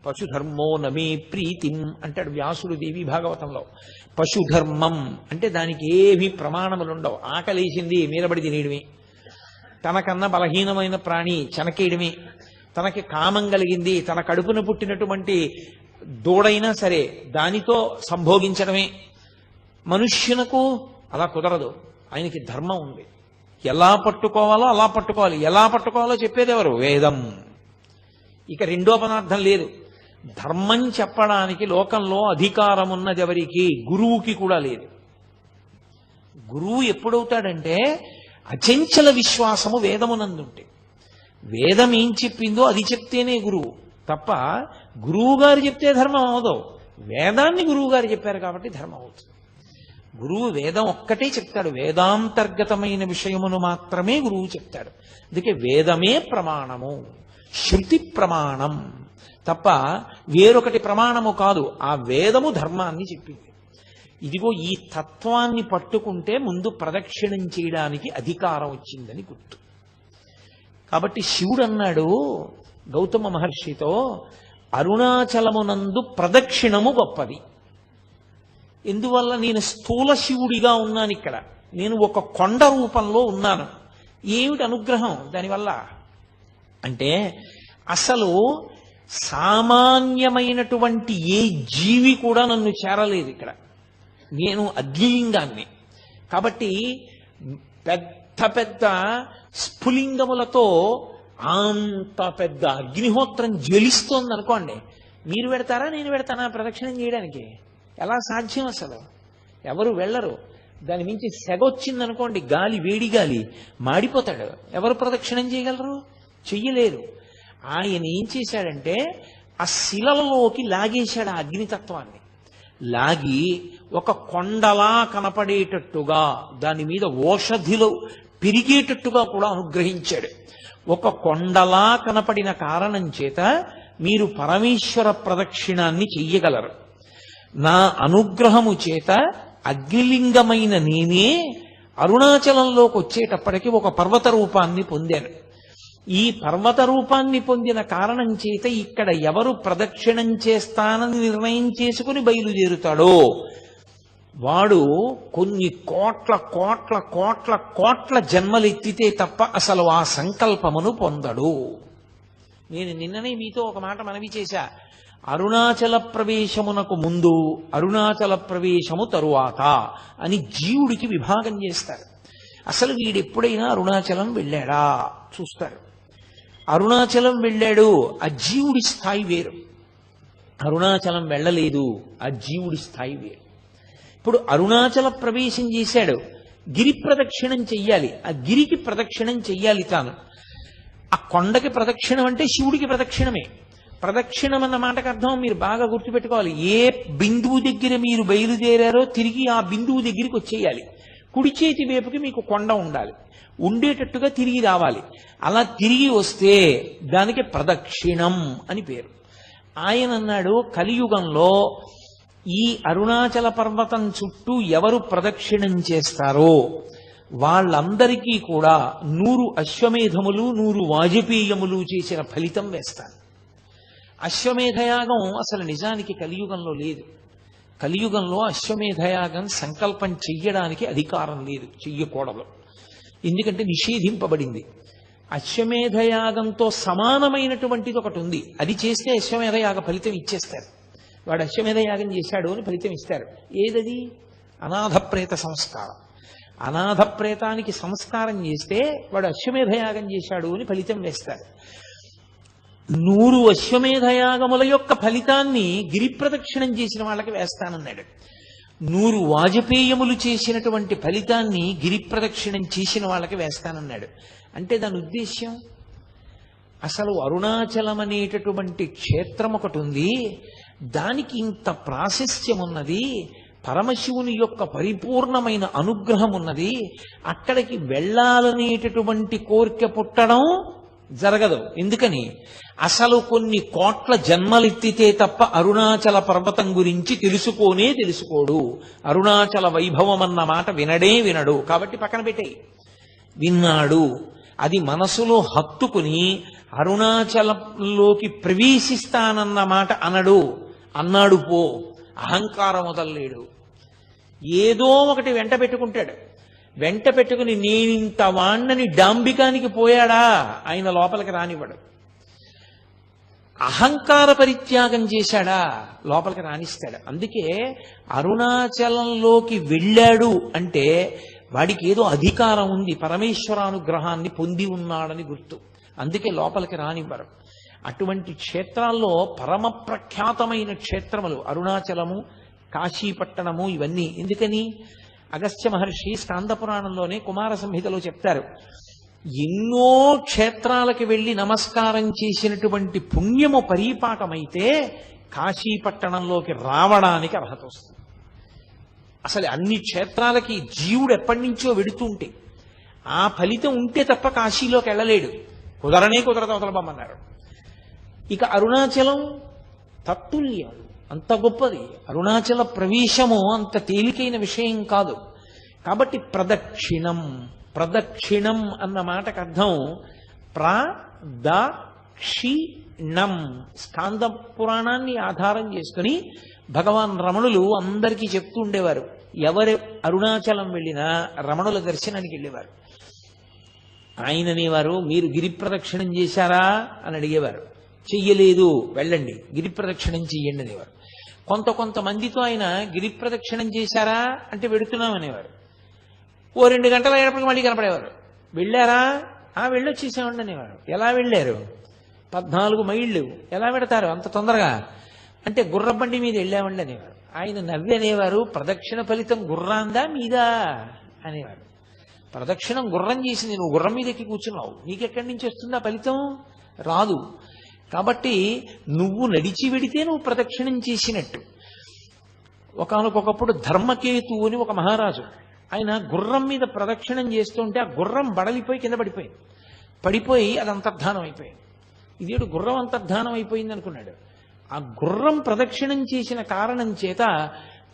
పశుధర్మో నమే ప్రీతిం అంటాడు వ్యాసుడు దేవి భాగవతంలో. పశుధర్మం అంటే దానికి ఏవి ప్రమాణములు ఉండవు. ఆకలేసింది మీరబడి తినేయడమే, తనకన్నా బలహీనమైన ప్రాణి చెనకేయడమే, తనకి కామం కలిగింది తన కడుపున పుట్టినటువంటి దూడైనా సరే దానితో సంభోగించడమే. మనుష్యునకు అలా కుదరదు, ఆయనకి ధర్మం ఉంది. ఎలా పట్టుకోవాలో అలా పట్టుకోవాలి. ఎలా పట్టుకోవాలో చెప్పేది ఎవరు? వేదం. ఇక రెండో పదార్థం లేదు. ధర్మం చెప్పడానికి లోకంలో అధికారం ఉన్నది ఎవరికి? గురువుకి కూడా లేదు. గురువు ఎప్పుడవుతాడంటే అచంచల విశ్వాసము వేదమునందుంటే, వేదం ఏం చెప్పిందో అది చెప్తేనే గురువు తప్ప గురువు గారు చెప్తే ధర్మం అవదు. వేదాన్ని గురువు గారు చెప్పారు కాబట్టి ధర్మం అవుతుంది. గురువు వేదం ఒక్కటే చెప్తాడు, వేదాంతర్గతమైన విషయమును మాత్రమే గురువు చెప్తాడు. అందుకే వేదమే ప్రమాణము, శృతి ప్రమాణం తప్ప వేరొకటి ప్రమాణము కాదు. ఆ వేదము ధర్మాన్ని చెప్పింది. ఇదిగో ఈ తత్వాన్ని పట్టుకుంటే ముందు ప్రదక్షిణం చేయడానికి అధికారం వచ్చిందని గుర్తు. కాబట్టి శివుడు అన్నాడు గౌతమ మహర్షితో, అరుణాచలమునందు ప్రదక్షిణము గొప్పది. ఎందువల్ల? నేను స్థూల శివుడిగా ఉన్నాను ఇక్కడ, నేను ఒక కొండ రూపంలో ఉన్నాను. ఏమిటి అనుగ్రహం దానివల్ల అంటే, అసలు సామాన్యమైనటువంటి ఏ జీవి కూడా నన్ను చేరలేదు ఇక్కడ. నేను అగ్నిలింగాన్ని. కాబట్టి పెద్ద పెద్ద స్ఫులింగములతో అంత పెద్ద అగ్నిహోత్రం జ్వలిస్తోంది అనుకోండి, మీరు పెడతారా నేను పెడతానా ప్రదక్షిణం చేయడానికి? ఎలా సాధ్యం? అసలు ఎవరు వెళ్ళరు. దాని మించి సెగొచ్చిందనుకోండి, గాలి, వేడి గాలి, మాడిపోతాడు. ఎవరు ప్రదక్షిణం చేయగలరు? చెయ్యలేరు. ఆయన ఏం చేశాడంటే ఆ శిలలలోకి లాగేశాడు ఆ అగ్నితత్వాన్ని. లాగి ఒక కొండలా కనపడేటట్టుగా, దాని మీద ఓషధిలో పెరిగేటట్టుగా కూడా అనుగ్రహించాడు. ఒక కొండలా కనపడిన కారణం చేత మీరు పరమేశ్వర ప్రదక్షిణాన్ని చెయ్యగలరు. నా అనుగ్రహము చేత అగ్నిలింగమైన నేనే అరుణాచలంలోకి వచ్చేటప్పటికి ఒక పర్వత రూపాన్ని పొందాను. ఈ పర్వత రూపాన్ని పొందిన కారణం చేత ఇక్కడ ఎవరు ప్రదక్షిణం చేస్తానని నిర్ణయం చేసుకుని బయలుదేరుతాడో వాడు కొన్ని కోట్ల కోట్ల కోట్ల కోట్ల జన్మలెత్తితే తప్ప అసలు ఆ సంకల్పమును పొందడు. నేను నిన్ననే మీతో ఒక మాట మనవి చేశా. అరుణాచల ప్రవేశమునకు ముందు, అరుణాచల ప్రవేశము తరువాత అని జీవుడికి విభాగం చేస్తారు. అసలు వీడెప్పుడైనా అరుణాచలం వెళ్ళాడా చూస్తారు. అరుణాచలం వెళ్ళాడు, ఆ జీవుడి స్థాయి వేరు. అరుణాచలం వెళ్ళలేదు, ఆ జీవుడి స్థాయి వేరు. ఇప్పుడు అరుణాచల ప్రవేశం చేశాడు, గిరి ప్రదక్షిణం చెయ్యాలి, ఆ గిరికి ప్రదక్షిణం చెయ్యాలి తాను. ఆ కొండకి ప్రదక్షిణం అంటే శివుడికి ప్రదక్షిణమే. ప్రదక్షిణం అన్న మాటకు అర్థం మీరు బాగా గుర్తుపెట్టుకోవాలి. ఏ బిందువు దగ్గర మీరు బయలుదేరారో తిరిగి ఆ బిందువు దగ్గరికి వచ్చేయాలి. కుడి చేతి వైపుకి మీకు కొండ ఉండాలి, ఉండేటట్టుగా తిరిగి రావాలి. అలా తిరిగి వస్తే దానికి ప్రదక్షిణం అని పేరు. ఆయన అన్నాడు, కలియుగంలో ఈ అరుణాచల పర్వతం చుట్టూ ఎవరు ప్రదక్షిణం చేస్తారో వాళ్ళందరికీ కూడా 100 అశ్వమేధములు 100 వాజపేయములు చేసిన ఫలితం వేస్తాను. అశ్వమేధయాగం అసలు నిజానికి కలియుగంలో లేదు. కలియుగంలో అశ్వమేధయాగం సంకల్పం చెయ్యడానికి అధికారం లేదు, చెయ్యకూడదు. ఎందుకంటే నిషేధింపబడింది. అశ్వమేధయాగంతో సమానమైనటువంటిది ఒకటి ఉంది, అది చేస్తే అశ్వమేధయాగ ఫలితం ఇచ్చేస్తారు. వాడు అశ్వమేధయాగం చేశాడు అని ఫలితం ఇస్తారు. ఏదది? అనాథ ప్రేత సంస్కారం. అనాథ ప్రేతానికి సంస్కారం చేస్తే వాడు అశ్వమేధయాగం చేశాడు అని ఫలితం వేస్తారు. 100 అశ్వమేధయాగముల యొక్క ఫలితాన్ని గిరి ప్రదక్షిణం చేసిన వాళ్ళకి వేస్తానన్నాడు. 100 వాజపేయములు చేసినటువంటి ఫలితాన్ని గిరి ప్రదక్షిణం చేసిన వాళ్ళకి వేస్తానన్నాడు. అంటే దాని ఉద్దేశ్యం, అసలు అరుణాచలం అనేటటువంటి క్షేత్రం ఒకటి ఉంది, దానికి ఇంత ప్రాశస్త్యం ఉన్నది, పరమశివుని యొక్క పరిపూర్ణమైన అనుగ్రహం ఉన్నది, అక్కడికి వెళ్ళాలనేటటువంటి కోరిక పుట్టడం జరగదు. ఎందుకని? అసలు కొన్ని కోట్ల జన్మలెత్తితే తప్ప అరుణాచల పర్వతం గురించి తెలుసుకోడు. అరుణాచల వైభవం అన్న మాట వినడు. కాబట్టి పక్కన పెట్టేయి. విన్నాడు, అది మనసులో హత్తుకుని అరుణాచలంలోకి ప్రవేశిస్తానన్న మాట అన్నాడు పో, అహంకారం వదలలేడు. ఏదో ఒకటి వెంట పెట్టుకుంటాడు. వెంట పెట్టుకుని నేనింత వాణ్ణని డాంబికానికి పోయాడా ఆయన లోపలికి రానివ్వడు. అహంకార పరిత్యాగం చేశాడా లోపలికి రానిస్తాడు. అందుకే అరుణాచలంలోకి వెళ్ళాడు అంటే వాడికి ఏదో అధికారం ఉంది, పరమేశ్వరానుగ్రహాన్ని పొంది ఉన్నాడని గుర్తు. అందుకే లోపలికి రానివ్వరు. అటువంటి క్షేత్రాల్లో పరమ ప్రఖ్యాతమైన క్షేత్రములు అరుణాచలము, కాశీపట్టణము, ఇవన్నీ. ఎందుకని? అగస్త్య మహర్షి స్కాంద పురాణంలోనే కుమార సంహితలో చెప్తారు, ఎన్నో క్షేత్రాలకు వెళ్ళి నమస్కారం చేసినటువంటి పుణ్యము పరీపాకమైతే కాశీపట్టణంలోకి రావడానికి అర్హత వస్తుంది. అసలు అన్ని క్షేత్రాలకి జీవుడు ఎప్పటి నుంచో వెడుతుంటే ఆ ఫలితం ఉంటే తప్ప కాశీలోకి వెళ్ళలేడు. కుదరదు అవతలబమ్మన్నారు. ఇక అరుణాచలం తత్తుల్యం. అంత గొప్పది. అరుణాచల ప్రవేశము అంత తేలికైన విషయం కాదు. కాబట్టి ప్రదక్షిణం, ప్రదక్షిణం అన్న మాటకు అర్థం ప్రదక్షిణం. స్కాంద పురాణాన్ని ఆధారం చేసుకుని భగవాన్ రమణులు అందరికీ చెప్తూ ఉండేవారు. ఎవరు అరుణాచలం వెళ్ళినా రమణుల దర్శనానికి వెళ్ళేవారు. ఆయన అనేవారు, మీరు గిరి ప్రదక్షిణం చేశారా అని అడిగేవారు. చెయ్యలేదు, వెళ్ళండి గిరి ప్రదక్షిణం చెయ్యండి అనేవారు. కొంతమందితో ఆయన గిరి ప్రదక్షిణం చేశారా అంటే వెడుతున్నాం అనేవారు. ఓ 2 గంటల అయ్యేటప్పటికి మళ్ళీ కనపడేవారు. వెళ్ళారా? వెళ్ళొచ్చేసామండి అనేవారు. ఎలా వెళ్ళారు? 14 మైళ్ళు. ఎలా పెడతారు అంత తొందరగా అంటే గుర్రబండి మీద వెళ్ళామండి అనేవారు. ఆయన నవ్వి అనేవారు, ప్రదక్షిణ ఫలితం గుర్రాందా మీదా అనేవారు. ప్రదక్షిణం గుర్రం చేసింది, నువ్వు గుర్రం మీద ఎక్కి కూర్చున్నావు, నీకెక్కడి నుంచి వస్తుందా ఫలితం? రాదు. కాబట్టి నువ్వు నడిచి వెడితే నువ్వు ప్రదక్షిణం చేసినట్టు. ఒకానొకప్పుడు ధర్మకేతు అని ఒక మహారాజు, ఆయన గుర్రం మీద ప్రదక్షిణం చేస్తుంటే ఆ గుర్రం బడలిపోయి కింద పడిపోయి అది అంతర్ధానం అయిపోయింది. ఇదేడు గుర్రం అంతర్ధానం అయిపోయింది అనుకున్నాడు. ఆ గుర్రం ప్రదక్షిణం చేసిన కారణం చేత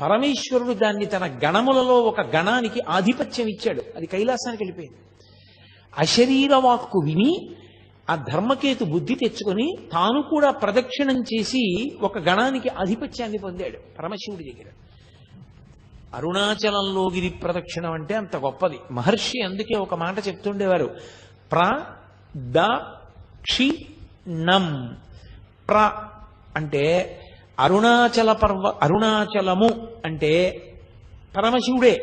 పరమేశ్వరుడు దాన్ని తన గణములలో ఒక గణానికి ఆధిపత్యం ఇచ్చాడు. అది కైలాసానికి వెళ్ళిపోయింది. అశరీర వాక్కు విని ఆ ధర్మకేతు బుద్ధి తెచ్చుకొని తాను కూడా ప్రదక్షిణం చేసి ఒక గణానికి ఆధిపత్యాన్ని పొందాడు పరమశివుడి దగ్గర. అరుణాచలంలో గిరి ప్రదక్షిణం అంటే అంత గొప్పది. మహర్షి అందుకే ఒక మాట చెప్తుండేవారు, ప్రదక్షిణం. ప్ర అంటే అరుణాచలము అంటే పరమశివుడే.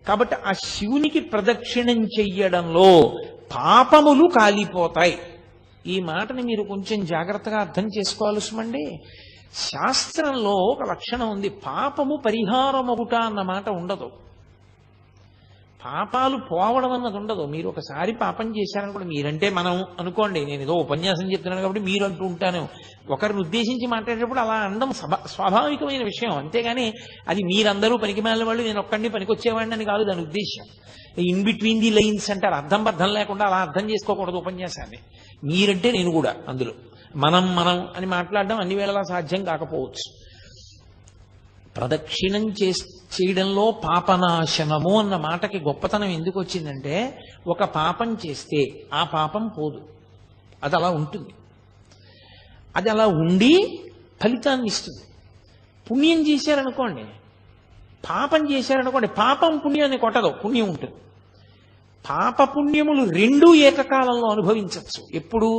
కాబట్టి ఆ శివునికి ప్రదక్షిణం చెయ్యడంలో పాపములు కాలిపోతాయి. ఈ మాటని మీరు కొంచెం జాగ్రత్తగా అర్థం చేసుకోవాల్సిమండి. శాస్త్రంలో ఒక లక్షణం ఉంది, పాపము పరిహారమగుట అన్న మాట ఉండదు. పాపాలు పోవడం అన్నది ఉండదు. మీరు ఒకసారి పాపం చేశారనుకోండి, మీరంటే మనం అనుకోండి, నేను ఏదో ఉపన్యాసం చెప్తున్నాను కాబట్టి మీరు అంటూ ఉంటాను, ఒకరిని ఉద్దేశించి మాట్లాడేటప్పుడు అలా అనడం స్వాభావికమైన విషయం. అంతేగాని అది మీరందరూ పనికి మాలిన వాళ్ళు, నేను ఒక్కడిని పనికొచ్చేవాడిని అని కాదు దాని ఉద్దేశం. ఇన్ బిట్వీన్ ది లైన్స్ అంటారు, అర్థం బద్ధం లేకుండా అలా అర్థం చేసుకోకూడదు ఉపన్యాసాన్ని. మీరంటే నేను కూడా అందులో మనం అని మాట్లాడడం అన్ని వేళలా సాధ్యం కాకపోవచ్చు. ప్రదక్షిణం చేయడంలో పాపనాశనము అన్న మాటకి గొప్పతనం ఎందుకు వచ్చిందంటే, ఒక పాపం చేస్తే ఆ పాపం పోదు, అది అలా ఉంటుంది. అది అలా ఉండి ఫలితాన్ని ఇస్తుంది. పుణ్యం చేశారనుకోండి, పాపం చేశారనుకోండి, పాపం పుణ్యాన్ని కొట్టదు, పుణ్యం ఉంటుంది. పాప పుణ్యములు రెండూ ఏకకాలంలో అనుభవించవచ్చు. ఎప్పుడు?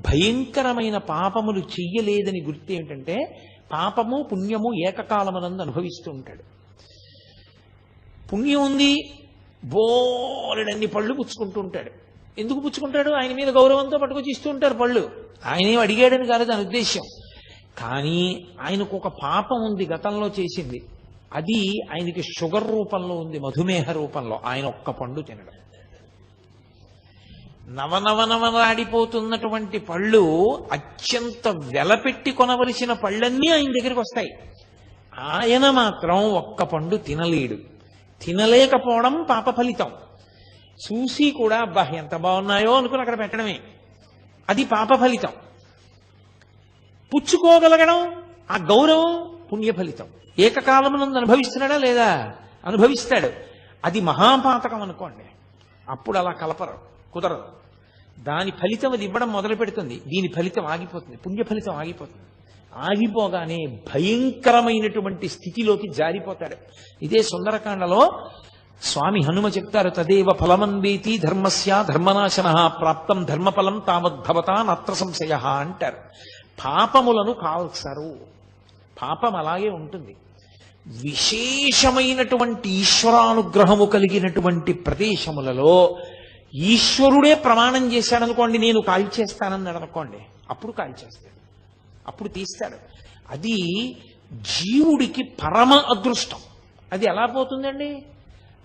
భయంకరమైన పాపములు చెయ్యలేదని గుర్తు ఏమిటంటే, పాపము పుణ్యము ఏకకాలమునందు అనుభవిస్తూ ఉంటాడు. పుణ్యం ఉంది, బోలెడన్ని పళ్ళు పుచ్చుకుంటూ ఉంటాడు. ఎందుకు పుచ్చుకుంటాడు? ఆయన మీద గౌరవంతో పట్టుకొచ్చి ఇస్తూ ఉంటారు పళ్ళు. ఆయనేం అడిగాడని కాదు దాని ఉద్దేశ్యం. కానీ ఆయనకు ఒక పాపం ఉంది గతంలో చేసింది, అది ఆయనకి షుగర్ రూపంలో ఉంది, మధుమేహ రూపంలో. ఆయన ఒక్క పండు తినడం, నవనవనవలాడిపోతున్నటువంటి పళ్ళు, అత్యంత వెలపెట్టి కొనవలసిన పళ్ళన్నీ ఆయన దగ్గరికి వస్తాయి. ఆయన మాత్రం ఒక్క పండు తినలేడు. తినలేకపోవడం పాప ఫలితం. చూసి కూడా అబ్బా ఎంత బాగున్నాయో అనుకుని అక్కడ పెట్టడమే, అది పాప ఫలితం. పుచ్చుకోగలగడం, ఆ గౌరవం పుణ్య ఫలితం. ఏకకాలమునందు అనుభవిస్తున్నాడా లేదా? అనుభవిస్తాడు. అది మహాపాతకం అనుకోండి, అప్పుడు అలా కలపరు, కుదరదు. దాని ఫలితం అది ఇవ్వడం మొదలు పెడుతుంది, దీని ఫలితం ఆగిపోతుంది, పుణ్య ఫలితం ఆగిపోతుంది. ఆగిపోగానే భయంకరమైనటువంటి స్థితిలోకి జారిపోతాడు. ఇదే సుందరకాండలో స్వామి హనుమ చెప్తారు, తదేవ ఫలమన్వేతి ధర్మస్య ధర్మనాశన ప్రాప్తం ధర్మఫలం తావద్భవతా నత్ర సంశయ అంటారు. పాపములను కాల్సరు, పాపం అలాగే ఉంటుంది. విశేషమైనటువంటి ఈశ్వరానుగ్రహము కలిగినటువంటి ప్రదేశములలో ఈశ్వరుడే ప్రమాణం చేశాడనుకోండి, నేను కాల్చేస్తానన్నాడు అనుకోండి, అప్పుడు కాల్చేస్తాడు, అప్పుడు తీస్తాడు. అది జీవుడికి పరమ అదృష్టం. అది ఎలా పోతుందండి?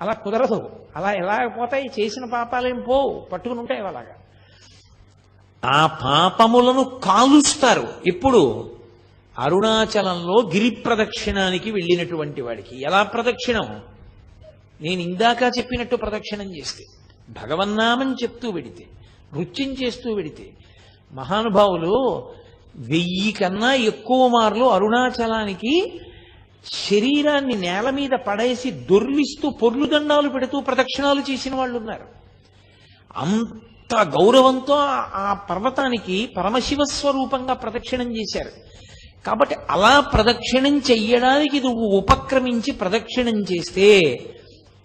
అలా కుదరదు. అలా ఎలా పోతాయి? చేసిన పాపాలేం పోవు, పట్టుకుని ఉంటాయి అలాగా. ఆ పాపములను కాలుస్తారు. ఎప్పుడు? అరుణాచలంలో గిరి ప్రదక్షిణానికి వెళ్ళినటువంటి వాడికి. ఎలా ప్రదక్షిణం? నేను ఇందాక చెప్పినట్టు ప్రదక్షిణం చేస్తే, భగవన్నామం చెప్తూ వెడితే, నృత్యం చేస్తూ వెడితే. మహానుభావులు 1000 కన్నా ఎక్కువ మార్లు అరుణాచలానికి శరీరాన్ని నేల మీద పడేసి దొర్లిస్తూ పొర్లుదండాలు పెడుతూ ప్రదక్షిణాలు చేసిన వాళ్ళు ఉన్నారు. అంత గౌరవంతో ఆ పర్వతానికి పరమశివ స్వరూపంగా ప్రదక్షిణం చేశారు. కాబట్టి అలా ప్రదక్షిణం చెయ్యడానికి నువ్వు ఉపక్రమించి ప్రదక్షిణం చేస్తే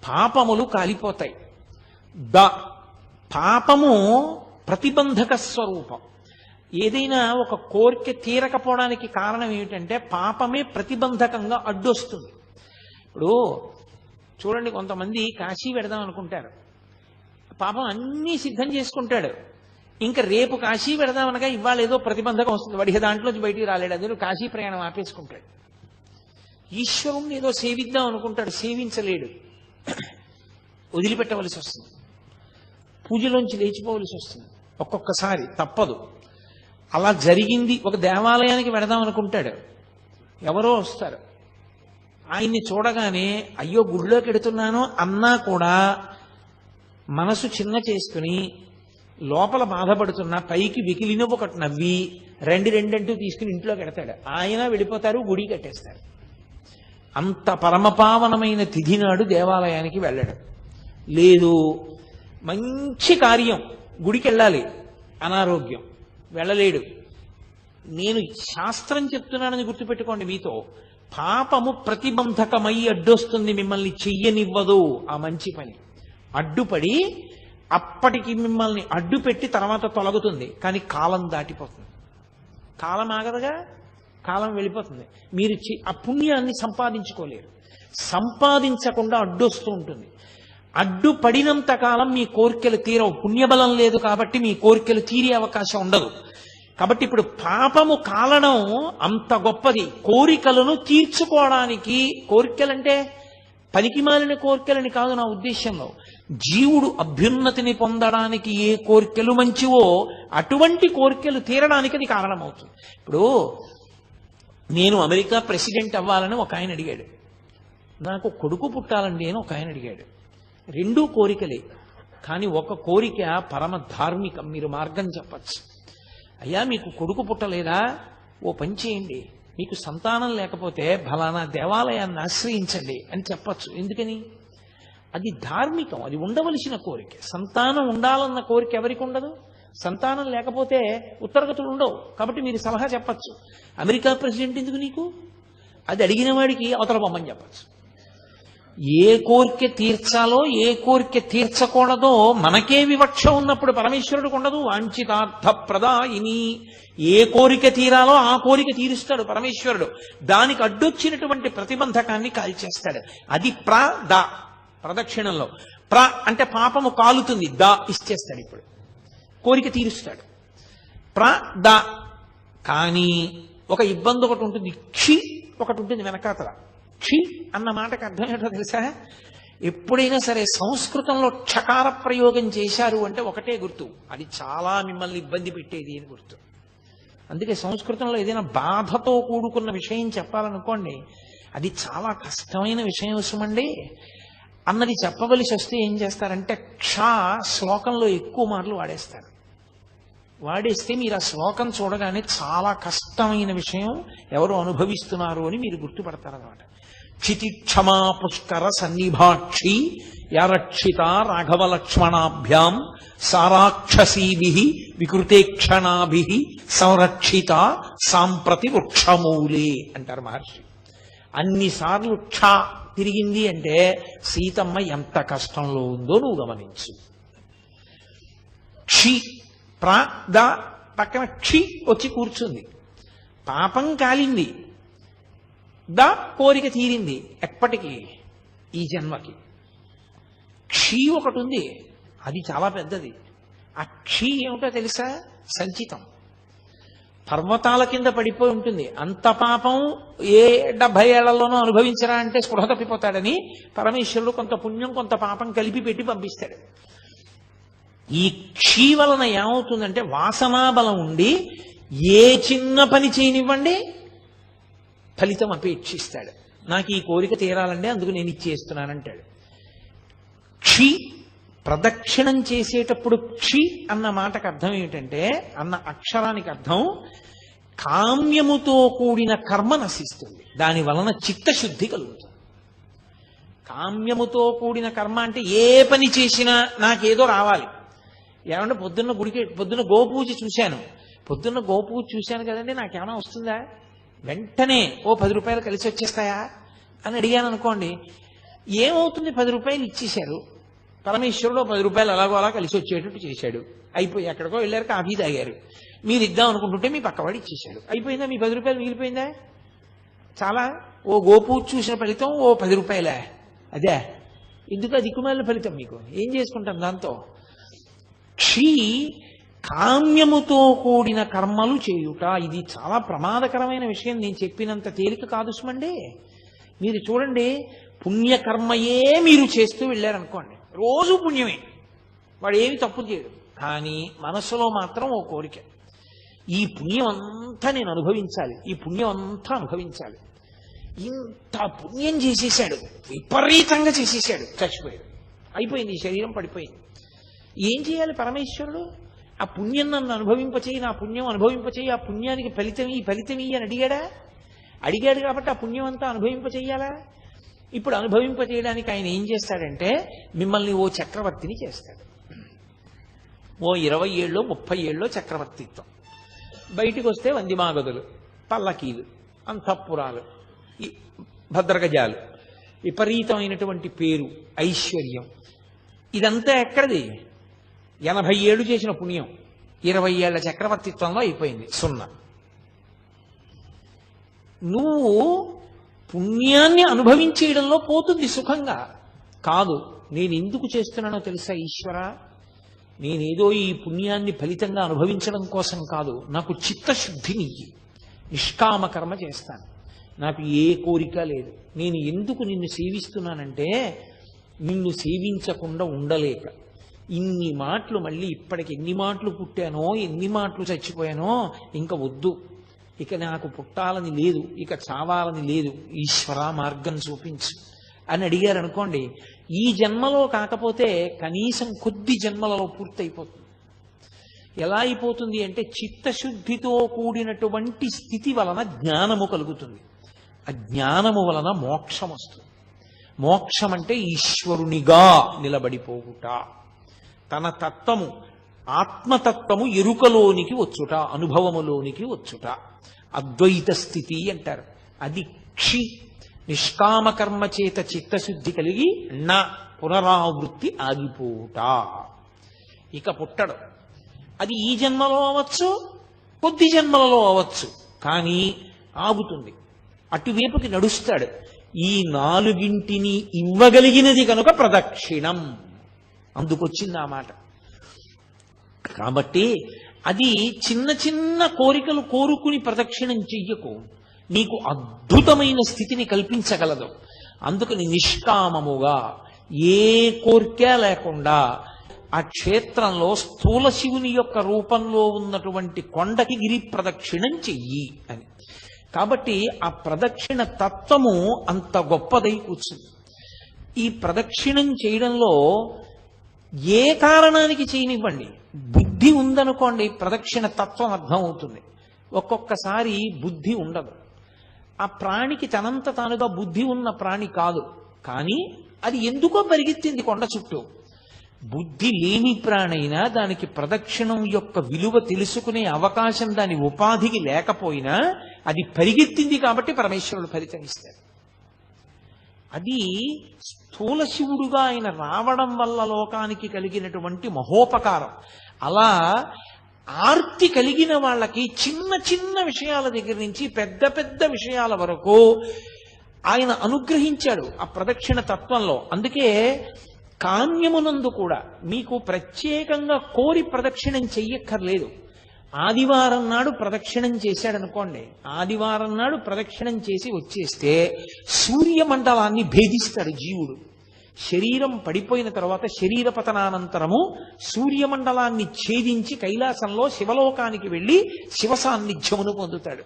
పాపములు కాలిపోతాయి. పాపము ప్రతిబంధక స్వరూపం. ఏదైనా ఒక కోరిక తీరకపోవడానికి కారణం ఏమిటంటే పాపమే ప్రతిబంధకంగా అడ్డొస్తుంది. ఇప్పుడు చూడండి, కొంతమంది కాశీ వెడదాం అనుకుంటారు, పాపం అన్నీ సిద్ధం చేసుకుంటాడు, ఇంకా రేపు కాశీ వెడదామనగా ఇవాళ ఏదో ప్రతిబంధకం వస్తుంది, వాడికి దాంట్లోంచి బయటికి రాలేడు, అందులో కాశీ ప్రయాణం ఆపేసుకుంటాడు. ఈశ్వరుణ్ణి ఏదో సేవిద్దాం అనుకుంటాడు, సేవించలేడు, వదిలిపెట్టవలసి వస్తుంది, పూజలోంచి లేచిపోవలసి వస్తుంది, ఒక్కొక్కసారి తప్పదు. అలా జరిగింది. ఒక దేవాలయానికి వెడదాం అనుకుంటాడు, ఎవరో వస్తారు, ఆయన్ని చూడగానే అయ్యో గుడిలోకి ఎడుతున్నాను అన్నా కూడా మనసు చిన్న చేసుకుని లోపల బాధపడుతున్నా పైకి వెకిలిన ఒకటి నవ్వి రెండంటూ తీసుకుని ఇంట్లోకి ఎడతాడు. ఆయన వెళ్ళిపోతారు, గుడి కట్టేస్తారు. అంత పరమపావనమైన తిథి నాడు దేవాలయానికి వెళ్ళడు. లేదు, మంచి కార్యం, గుడికి వెళ్ళాలి, అనారోగ్యం, వెళ్ళలేడు. నేను శాస్త్రం చెప్తున్నానని గుర్తుపెట్టుకోండి. మీతో పాపము ప్రతిబంధకమై అడ్డొస్తుంది, మిమ్మల్ని చెయ్యనివ్వదు ఆ మంచి పని. అడ్డుపడి అప్పటికి మిమ్మల్ని అడ్డు పెట్టి తర్వాత తొలగుతుంది, కానీ కాలం దాటిపోతుంది. కాలం ఆగదుగా, కాలం వెళ్ళిపోతుంది. మీరు ఆ పుణ్యాన్ని సంపాదించుకోలేరు. సంపాదించకుండా అడ్డొస్తూ ఉంటుంది. అడ్డుపడినంత కాలం మీ కోరికలు తీరవు. పుణ్యబలం లేదు కాబట్టి మీ కోరికలు తీరే అవకాశం ఉండదు. కాబట్టి ఇప్పుడు పాపము కాలడం అంత గొప్పది. కోరికలను తీర్చుకోవడానికి, కోరికలంటే పనికిమాలిన కోరికలని కాదు నా ఉద్దేశంలో, జీవుడు అభ్యున్నతిని పొందడానికి ఏ కోరికలు మంచివో అటువంటి కోరికలు తీరడానికి అది కారణమవుతుంది. ఇప్పుడు నేను అమెరికా ప్రెసిడెంట్ అవ్వాలని ఒక ఆయన అడిగాడు, నాకు కొడుకు పుట్టాలండి అని ఒక ఆయన అడిగాడు. రెండూ కోరికలే, కానీ ఒక కోరిక పరమ ధార్మికం. మీరు మార్గం చెప్పచ్చు. అయ్యా మీకు కొడుకు పుట్టలేదా, ఓ పని చేయండి, మీకు సంతానం లేకపోతే ఫలానా దేవాలయాన్ని ఆశ్రయించండి అని చెప్పచ్చు. ఎందుకని? అది ధార్మికం, అది ఉండవలసిన కోరిక. సంతానం ఉండాలన్న కోరిక ఎవరికి ఉండదు? సంతానం లేకపోతే ఉత్తరగతులు ఉండవు. కాబట్టి మీరు సలహా చెప్పచ్చు, అమెరికా ప్రెసిడెంట్ ఎందుకు నీకు, అది అడిగిన వాడికి అవతల బొమ్మని చెప్పచ్చు. ఏ కోరిక తీర్చాలో ఏ కోరిక తీర్చకూడదో మనకే వివక్ష ఉన్నప్పుడు పరమేశ్వరుడికి ఉండదు. వాంఛితార్థ ప్రదాయిని, ఏ కోరిక తీరాలో ఆ కోరిక తీరుస్తాడు పరమేశ్వరుడు. దానికి అడ్డొచ్చినటువంటి ప్రతిబంధకాన్ని కాల్చేస్తాడు. అది ప్రదక్షిణంలో ప్ర అంటే పాపము కాలుతుంది, దా ఇచ్చేస్తాడు, ఇప్పుడు కోరిక తీరుస్తాడు. కానీ ఒక ఇబ్బంది ఒకటి ఉంటుంది, క్షి ఒకటి ఉంటుంది వెనకాతల. క్షి అన్న మాటకు అర్థం ఏంటో తెలుసా? ఎప్పుడైనా సరే సంస్కృతంలో క్షకార ప్రయోగం చేశారు అంటే ఒకటే గుర్తు, అది చాలా మిమ్మల్ని ఇబ్బంది పెట్టేది అని గుర్తు. అందుకే సంస్కృతంలో ఏదైనా బాధతో కూడుకున్న విషయం చెప్పాలనుకోండి, అది చాలా కష్టమైన విషయం సుమండి అన్నది చెప్పవలసి వస్తే ఏం చేస్తారంటే క్ష శ్లోకంలో ఎక్కువ మార్లు వాడేస్తారు. వాడేస్తే మీరు ఆ శ్లోకం చూడగానే చాలా కష్టమైన విషయం ఎవరు అనుభవిస్తున్నారు అని మీరు గుర్తుపడతారన్నమాట. క్షితి క్షమా పుష్కర సన్నిభాక్షి యారక్షిత రాఘవ లక్ష్మణాభ్యాం సారాక్షసీభి వికృతేక్షణాభి సంరక్షిత సాంప్రతి వృక్షమూలే అంటారు మహర్షి. అన్నిసార్లు క్ష తిరిగింది అంటే సీతమ్మ ఎంత కష్టంలో ఉందో నువ్వు గమనించు. క్షి పక్కన క్షి వచ్చి కూర్చుంది, పాపం కాలింది, కోరిక తీరింది. ఎప్పటికీ? ఈ జన్మకి. క్షి ఒకటి ఉంది, అది చాలా పెద్దది. ఆ క్షి ఏమిటో తెలుసా? సంచితం. పర్వతాల కింద పడిపోయి ఉంటుంది. అంత పాపం ఏ 70 ఏళ్లలోనూ అనుభవించరా అంటే స్పృహ తప్పిపోతాడని పరమేశ్వరుడు కొంత పుణ్యం కొంత పాపం కలిపి పెట్టి పంపిస్తాడు. ఈ క్షీ వలన ఏమవుతుందంటే వాసనాబలం ఉండి ఏ చిన్న పని చేయనివ్వండి ఫలితం అపేక్షిస్తాడు. నాకు ఈ కోరిక తీరాలంటే అందుకు నేను ఇచ్చేస్తున్నానంటాడు. క్షి ప్రదక్షిణం చేసేటప్పుడు క్షి అన్న మాటకు అర్థం ఏమిటంటే, అన్న అక్షరానికి అర్థం కామ్యముతో కూడిన కర్మ నశిస్తుంది, దాని వలన చిత్తశుద్ధి కలుగుతుంది. కామ్యముతో కూడిన కర్మ అంటే ఏ పని చేసినా నాకేదో రావాలి. ఏమంటే పొద్దున్న గోపూజ చూశాను, కదండి, నాకేమైనా వస్తుందా? వెంటనే ఓ 10 రూపాయలు కలిసి వచ్చేస్తాయా అని అడిగాను అనుకోండి, ఏమవుతుంది? 10 రూపాయలు ఇచ్చేశారు, పరమేశ్వరుడు 10 రూపాయలు అలాగో అలా కలిసి వచ్చేటట్టు చేశాడు. అయిపోయి ఎక్కడికో వెళ్ళారు, కాఫీ తాగారు, మీరు ఇద్దాం అనుకుంటుంటే మీ పక్కవాడు ఇచ్చేశాడు. అయిపోయిందా? మీ 10 రూపాయలు మిగిలిపోయిందా? చాలా ఓ గోపూజ చూసిన ఫలితం ఓ 10 రూపాయలే. అదే ఎందుకు ఆ దిక్కుమాలిన ఫలితం? మీకు ఏం చేసుకుంటాం దాంతో? కామ్యముతో కూడిన కర్మలు చేయుట, ఇది చాలా ప్రమాదకరమైన విషయం. నేను చెప్పినంత తేలిక కాదు సుమండి. మీరు చూడండి, పుణ్యకర్మయే మీరు చేస్తూ వెళ్ళారనుకోండి, రోజు పుణ్యమే, వాడు ఏమి తప్పు చేయడు. కానీ మనసులో మాత్రం ఓ కోరిక, ఈ పుణ్యం అంతా నేను అనుభవించాలి, ఈ పుణ్యం అంతా అనుభవించాలి. ఇంత పుణ్యం చేసేసాడు, విపరీతంగా చేసేసాడు, చచ్చిపోయాడు, అయిపోయింది, ఈ శరీరం పడిపోయింది. ఏం చేయాలి పరమేశ్వరుడు? ఆ పుణ్యం నన్ను అనుభవింపచేయి, నా పుణ్యం అనుభవింపచేయి, ఆ పుణ్యానికి ఫలితం అని అడిగాడు కాబట్టి ఆ పుణ్యం అంతా అనుభవింపచేయాలా? ఇప్పుడు అనుభవింపచేయడానికి ఆయన ఏం చేస్తాడంటే, మిమ్మల్ని ఓ చక్రవర్తిని చేస్తాడు. ఓ 20 ఏళ్ళో 30 ఏళ్ళో చక్రవర్తిత్వం. బయటికి వస్తే వందిమాగదులు, పల్లకీలు, అంతఃపురాలు, భద్రగజాలు, విపరీతమైనటువంటి పేరు, ఐశ్వర్యం. ఇదంతా ఎక్కడిది? 80 ఏళ్ళు చేసిన పుణ్యం 20 ఏళ్ల చక్రవర్తిత్వంలో అయిపోయింది, సున్నా. నువ్వు పుణ్యాన్ని అనుభవించేయడంలో పోతుంది సుఖంగా. కాదు, నేను ఎందుకు చేస్తున్నానో తెలుసా ఈశ్వర? నేనేదో ఈ పుణ్యాన్ని ఫలితంగా అనుభవించడం కోసం కాదు, నాకు చిత్తశుద్ధినియ్యి, నిష్కామ కర్మ చేస్తాను, నాకు ఏ కోరిక లేదు. నేను ఎందుకు నిన్ను సేవిస్తున్నానంటే, నిన్ను సేవించకుండా ఉండలేక ఇన్ని మాటలు, మళ్ళీ ఇప్పటికి ఎన్ని మాటలు పుట్టానో, ఎన్ని మాటలు చచ్చిపోయానో, ఇంకా వద్దు, ఇక నాకు పుట్టాలని లేదు, ఇక చావాలని లేదు, ఈశ్వర మార్గం చూపించు అని అడిగారు అనుకోండి, ఈ జన్మలో కాకపోతే కనీసం కొద్ది జన్మలలో పూర్తయిపోతుంది. ఎలా అయిపోతుంది అంటే, చిత్తశుద్ధితో కూడినటువంటి స్థితి వలన జ్ఞానము కలుగుతుంది, ఆ జ్ఞానము వలన మోక్షం వస్తుంది. మోక్షం అంటే ఈశ్వరునిగా నిలబడిపోవుట, తన తత్వము, ఆత్మతత్వము ఎరుకలోనికి వచ్చుట, అనుభవములోనికి వచ్చుట, అద్వైత స్థితి అంటారు. అది నిష్కామకర్మ చేత చిత్తశుద్ధి కలిగి నా పునరావృత్తి ఆగిపోవుట, ఇక పుట్టడు. అది ఈ జన్మలో అవ్వచ్చు, కొద్ది జన్మలలో అవ్వచ్చు, కానీ ఆగుతుంది, అటువైపుకి నడుస్తాడు. ఈ 4గింటిని ఇవ్వగలిగినది కనుక ప్రదక్షిణం, అందుకొచ్చింది ఆ మాట. కాబట్టి అది చిన్న చిన్న కోరికలు కోరుకుని ప్రదక్షిణం చెయ్యకు, నీకు అద్భుతమైన స్థితిని కల్పించగలదు. అందుకని నిష్కామముగా ఏ కోరిక లేకుండా ఆ క్షేత్రంలో స్థూల శివుని యొక్క రూపంలో ఉన్నటువంటి కొండకి గిరి ప్రదక్షిణం చెయ్యి అని. కాబట్టి ఆ ప్రదక్షిణ తత్వము అంత గొప్పదై కూర్చుంది. ఈ ప్రదక్షిణం చేయడంలో ఏ కారణానికి చేయనివ్వండి, బుద్ధి ఉందనుకోండి, ప్రదక్షిణ తత్వం అర్థమవుతుంది. ఒక్కొక్కసారి బుద్ధి ఉండదు, ఆ ప్రాణికి తనంత తానుగా బుద్ధి ఉన్న ప్రాణి కాదు, కానీ అది ఎందుకో పరిగెత్తింది కొండ చుట్టూ. బుద్ధి లేని ప్రాణైనా దానికి ప్రదక్షిణం యొక్క విలువ తెలుసుకునే అవకాశం దాని ఉపాధికి లేకపోయినా అది పరిగెత్తింది కాబట్టి పరమేశ్వరుడు ఫలితం ఇస్తాడు. అది స్థూల శివుడుగా ఆయన రావడం వల్ల లోకానికి కలిగినటువంటి మహోపకారం. అలా ఆర్తి కలిగిన వాళ్ళకి చిన్న చిన్న విషయాల దగ్గర నుంచి పెద్ద పెద్ద విషయాల వరకు ఆయన అనుగ్రహించాడు ఆ ప్రదక్షిణ తత్వంలో. అందుకే కామ్యమునందు కూడా మీకు ప్రత్యేకంగా కోరి ప్రదక్షిణం చెయ్యక్కర్లేదు. ఆదివారం నాడు ప్రదక్షిణం చేశాడనుకోండి, ఆదివారం నాడు ప్రదక్షిణం చేసి వచ్చేస్తే సూర్యమండలాన్ని భేదిస్తాడు జీవుడు. శరీరం పడిపోయిన తర్వాత శరీర పతనానంతరము సూర్యమండలాన్ని ఛేదించి కైలాసంలో శివలోకానికి వెళ్ళి శివ సాన్నిధ్యమును పొందుతాడు.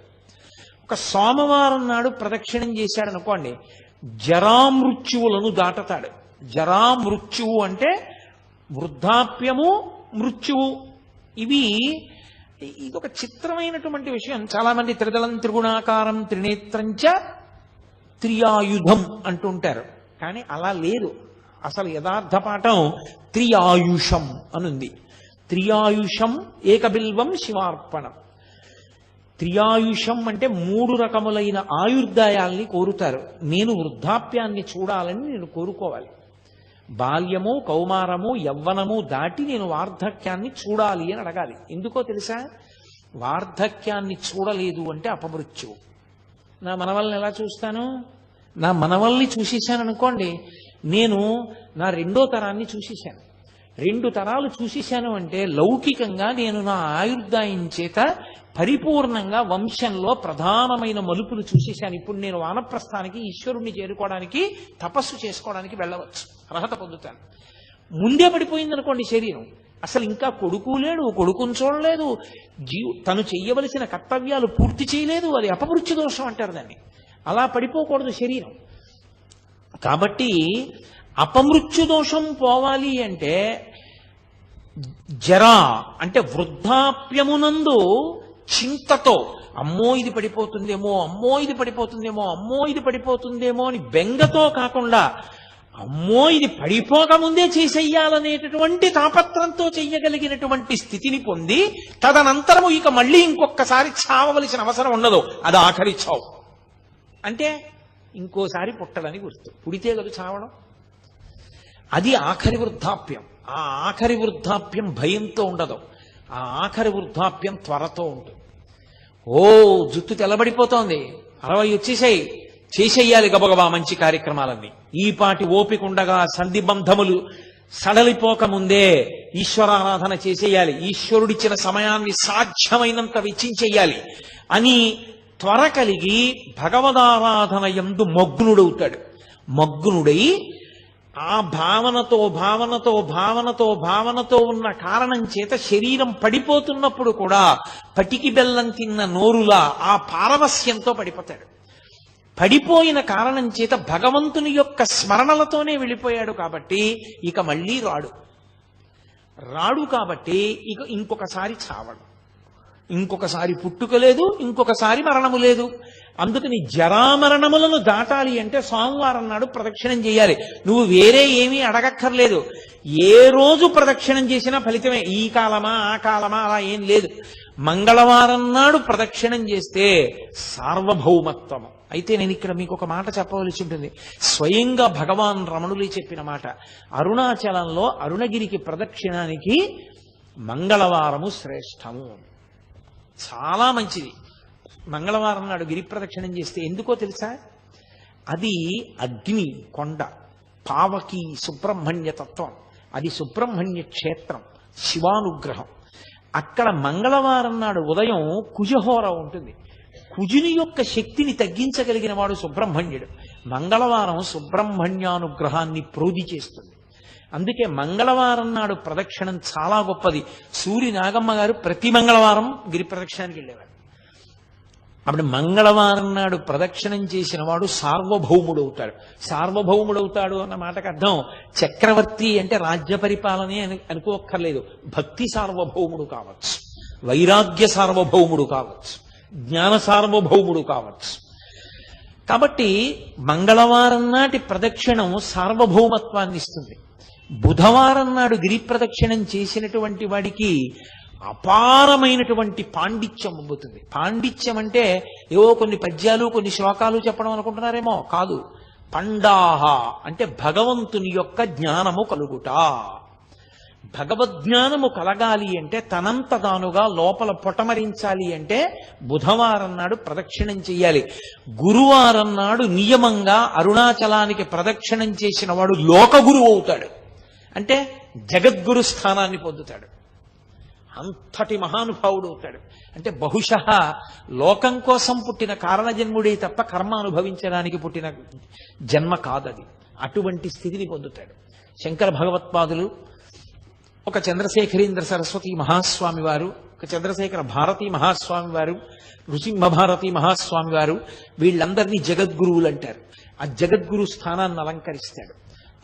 ఒక సోమవారం నాడు ప్రదక్షిణం చేశాడనుకోండి, జరామృత్యువులను దాటతాడు. జరామృత్యువు అంటే వృద్ధాప్యము, మృత్యువు, ఇవి ఇది ఒక చిత్రమైనటువంటి విషయం. చాలా మంది త్రిదళం త్రిగుణాకారం త్రినేత్రంచ త్రియాయుధం అంటుంటారు, కానీ అలా లేదు. అసలు యథార్థ పాఠం త్రియాయుషం అనుంది. త్రియాయుషం ఏకబిల్వం శివార్పణం. త్రియాయుషం అంటే 3 రకములైన ఆయుర్దాయాల్ని కోరుతారు. నేను వృద్ధాప్యాన్ని చూడాలని నేను కోరుకోవాలి. బాల్యము, కౌమారము, యవ్వనము దాటి నేను వార్ధక్యాన్ని చూడాలి అని అడగాలి. ఎందుకో తెలుసా? వార్ధక్యాన్ని చూడలేదు అంటే అపమృత్యువు. నా మనవల్ని ఎలా చూస్తాను? నా మనవల్ని చూసేశాను అనుకోండి, నేను నా 2వ తరాన్ని చూసేశాను. 2 తరాలు చూసేశాను అంటే లౌకికంగా నేను నా ఆయుర్దాయం చేత పరిపూర్ణంగా వంశంలో ప్రధానమైన మలుపులు చూసేశాను. ఇప్పుడు నేను వానప్రస్థానికి, ఈశ్వరుణ్ణి చేరుకోవడానికి, తపస్సు చేసుకోవడానికి వెళ్ళవచ్చు, అర్హత పొందుతాను. ముందే పడిపోయింది అనుకోండి శరీరం, అసలు ఇంకా కొడుకు లేడు, కొడుకుని చూడలేదు, తను చెయ్యవలసిన కర్తవ్యాలు పూర్తి చేయలేదు, అది అపమృత్యు దోషం అంటారు దాన్ని. అలా పడిపోకూడదు శరీరం. కాబట్టి అపమృత్యు దోషం పోవాలి అంటే జరా అంటే వృద్ధాప్యమునందు చింతతో అమ్మో ఇది పడిపోతుందేమో, అమ్మో ఇది పడిపోతుందేమో, అమ్మో ఇది పడిపోతుందేమో అని బెంగతో కాకుండా అమ్మో ఇది పడిపోకముందే చేసేయాలనేటటువంటి తాపత్రంతో చెయ్యగలిగినటువంటి స్థితిని పొంది తదనంతరము ఇక మళ్ళీ ఇంకొకసారి చావవలసిన అవసరం ఉండదు. అది ఆఖరి చావు. అంటే ఇంకోసారి పుట్టడని గుర్తు. పుడితే కదా చావడం. అది ఆఖరి వృద్ధాప్యం. ఆ ఆఖరి వృద్ధాప్యం భయంతో ఉండదు. ఆ ఆఖరి వృద్ధాప్యం త్వరతో ఉంటుంది. ఓ జుట్టు తెల్లబడిపోతోంది, 60 వచ్చేసాయి, చేసేయాలి గబగబా మంచి కార్యక్రమాలన్నీ. ఈ పాటి ఓపిక ఉండగా సంధిబంధములు సడలిపోకముందే ఈశ్వరారాధన చేసేయాలి, ఈశ్వరుడిచ్చిన సమయాన్ని సాధ్యమైనంత వెచ్చించేయాలి అని త్వర కలిగి భగవదారాధన యందు మగ్నుడవుతాడు. మగ్నుడై ఆ భావనతో భావనతో భావనతో భావనతో ఉన్న కారణం చేత శరీరం పడిపోతున్నప్పుడు కూడా పటికి బెల్లం తిన్న నోరులా ఆ పారవస్యంతో పడిపోతాడు. పడిపోయిన కారణం చేత భగవంతుని యొక్క స్మరణలతోనే వెళ్ళిపోయాడు కాబట్టి ఇక మళ్ళీ రాడు కాబట్టి ఇక ఇంకొకసారి చావడు, ఇంకొకసారి పుట్టుక లేదు, ఇంకొకసారి మరణము లేదు. అందుకని జరామరణములను దాటాలి అంటే సోమవారం నాడు ప్రదక్షిణం చేయాలి. నువ్వు వేరే ఏమీ అడగక్కర్లేదు. ఏ రోజు ప్రదక్షిణం చేసినా ఫలితమే. ఈ కాలమా ఆ కాలమా అలా ఏం లేదు. మంగళవారం నాడు ప్రదక్షిణం చేస్తే సార్వభౌమత్వము. అయితే నేను ఇక్కడ మీకు ఒక మాట చెప్పవలసి ఉంటుంది. స్వయంగా భగవాన్ రమణులు చెప్పిన మాట. అరుణాచలంలో అరుణగిరికి ప్రదక్షిణానికి మంగళవారము శ్రేష్టము, చాలా మంచిది. మంగళవారం నాడు గిరి ప్రదక్షిణం చేస్తే ఎందుకో తెలుసా? అది అగ్ని కొండ, పావకి సుబ్రహ్మణ్య తత్వం, అది సుబ్రహ్మణ్య క్షేత్రం, శివానుగ్రహం. అక్కడ మంగళవారం నాడు ఉదయం కుజహోర ఉంటుంది. కుజుని యొక్క శక్తిని తగ్గించగలిగిన వాడు సుబ్రహ్మణ్యుడు. మంగళవారం సుబ్రహ్మణ్యానుగ్రహాన్ని ప్రోధి చేస్తుంది. అందుకే మంగళవారం నాడు ప్రదక్షిణం చాలా గొప్పది. సూరి నాగమ్మ గారు ప్రతి మంగళవారం గిరి ప్రదక్షిణానికి వెళ్ళేవారు. అప్పుడు మంగళవారం నాడు ప్రదక్షిణం చేసిన వాడు సార్వభౌముడవుతాడు. సార్వభౌముడవుతాడు అన్న మాటకు అర్థం చక్రవర్తి అంటే రాజ్య పరిపాలనే అనుకోక్కర్లేదు. భక్తి సార్వభౌముడు కావచ్చు, వైరాగ్య సార్వభౌముడు కావచ్చు, జ్ఞాన సార్వభౌముడు కావచ్చు. కాబట్టి మంగళవారం నాటి ప్రదక్షిణం సార్వభౌమత్వాన్ని ఇస్తుంది. బుధవారం నాడు గిరి ప్రదక్షిణం చేసినటువంటి వాడికి అపారమైనటువంటి పాండిత్యం అవ్వుతుంది. పాండిత్యం అంటే ఏవో కొన్ని పద్యాలు కొన్ని శ్లోకాలు చెప్పడం అనుకుంటున్నారేమో, కాదు. పండాహ అంటే భగవంతుని యొక్క జ్ఞానము కలుగుట. భగవద్జ్ఞానము కలగాలి అంటే తనంత తానుగా లోపల పొటమరించాలి అంటే బుధవారం నాడు ప్రదక్షిణం చెయ్యాలి. గురువారం నాడు నియమంగా అరుణాచలానికి ప్రదక్షిణం చేసిన వాడు లోకగురువు అవుతాడు. అంటే జగద్గురు స్థానాన్ని పొందుతాడు. అంతటి మహానుభావుడు అవుతాడు. అంటే బహుశః లోకం కోసం పుట్టిన కారణజన్ముడే తప్ప కర్మ అనుభవించడానికి పుట్టిన జన్మ కాదది. అటువంటి స్థితిని పొందుతాడు. శంకర భగవత్పాదులు, ఒక చంద్రశేఖరేంద్ర సరస్వతి మహాస్వామి వారు, ఒక చంద్రశేఖర భారతీ మహాస్వామి వారు, నృసింహ భారతీ మహాస్వామి వారు, వీళ్ళందరినీ జగద్గురువులు అంటారు. ఆ జగద్గురు స్థానాన్ని అలంకరిస్తాడు.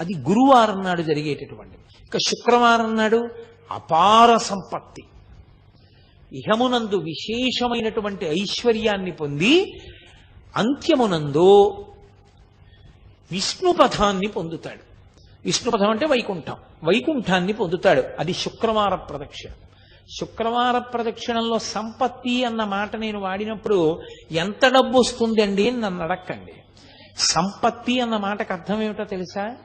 అది గురువారం నాడు జరిగేటటువంటి. ఇక శుక్రవారం నాడు అపార సంపత్తి, ఇహమునందు విశేషమైనటువంటి ఐశ్వర్యాన్ని పొంది అంత్యమునందు విష్ణుపథాన్ని పొందుతాడు. విష్ణుపథం అంటే వైకుంఠం. వైకుంఠాన్ని పొందుతాడు. అది శుక్రవార ప్రదక్షిణ. శుక్రవార ప్రదక్షిణంలో సంపత్తి అన్న మాట నేను వాడినప్పుడు ఎంత డబ్బు వస్తుంది అండి అని నన్ను అడక్కండి. సంపత్తి అన్న మాటకు అర్థం ఏమిటో తెలుసా?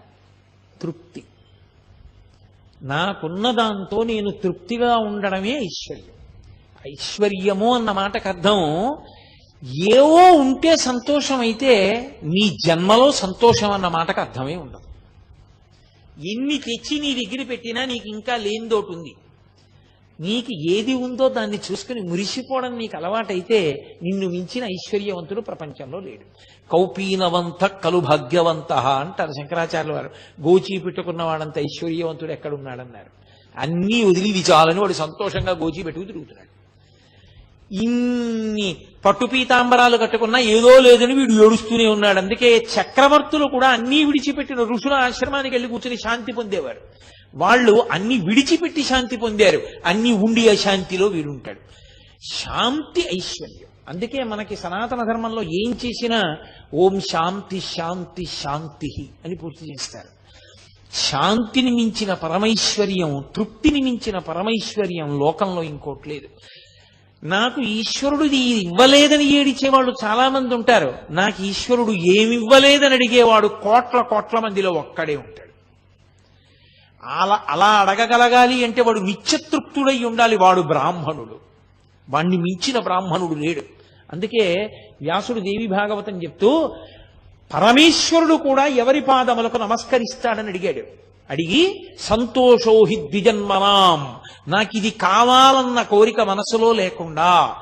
తృప్తి. నాకున్న దాంతో నేను తృప్తిగా ఉండడమే ఐశ్వర్యం. ఐశ్వర్యము అన్న మాటకు అర్థం ఏవో ఉంటే సంతోషం అయితే నీ జన్మలో సంతోషం అన్న మాటకు అర్థమే ఉండదు. ఎన్ని తెచ్చి నీ దగ్గర పెట్టినా నీకు ఇంకా లేనిదోటి ఉంది. నీకు ఏది ఉందో దాన్ని చూసుకుని మురిసిపోవడం నీకు అలవాటైతే నిన్ను మించిన ఐశ్వర్యవంతుడు ప్రపంచంలో లేడు. కౌపీనవంత కలు భాగ్యవంత అంటారు శంకరాచార్యుల వారు. గోచీ పెట్టుకున్న వాడంత ఐశ్వర్యవంతుడు ఎక్కడున్నాడన్నారు. అన్నీ వదిలి విచాలని వాడు సంతోషంగా గోచీ పెట్టుకు తిరుగుతున్నాడు. ఇన్ని పట్టు పీతాంబరాలు కట్టుకున్నా ఏదో లేదని వీడు ఏడుస్తూనే ఉన్నాడు. అందుకే చక్రవర్తులు కూడా అన్నీ విడిచిపెట్టిన ఋషుల ఆశ్రమానికి వెళ్ళి కూర్చుని శాంతి పొందేవారు. వాళ్ళు అన్ని విడిచిపెట్టి శాంతి పొందారు. అన్ని ఉండి అశాంతిలో వీడుంటాడు. శాంతి ఐశ్వర్యం. అందుకే మనకి సనాతన ధర్మంలో ఏం చేసినా ఓం శాంతి శాంతి శాంతి అని పూర్తి చేస్తారు. శాంతిని మించిన పరమైశ్వర్యం, తృప్తిని మించిన పరమైశ్వర్యం లోకంలో ఇంకోటి లేదు. నాకు ఈశ్వరుడు ఇవ్వలేదని ఏడిచేవాళ్ళు చాలా మంది ఉంటారు. నాకు ఈశ్వరుడు ఏమివ్వలేదని అడిగేవాడు కోట్ల కోట్ల మందిలో ఒక్కడే ఉంటాడు. అలా అడగగలగాలి అంటే వాడు నిత్యతృప్తుడై ఉండాలి. వాడు బ్రాహ్మణుడు. వాణ్ణి మించిన బ్రాహ్మణుడు లేడు. అందుకే వ్యాసుడు దేవి భాగవతం చెప్తూ పరమేశ్వరుడు కూడా ఎవరి పాదములకు నమస్కరిస్తాడని అడిగాడు. అడిగి సంతోషోహి ద్విజన్మనాం, నాకు ఇది కావాలన్న కోరిక మనసులో లేకుండా,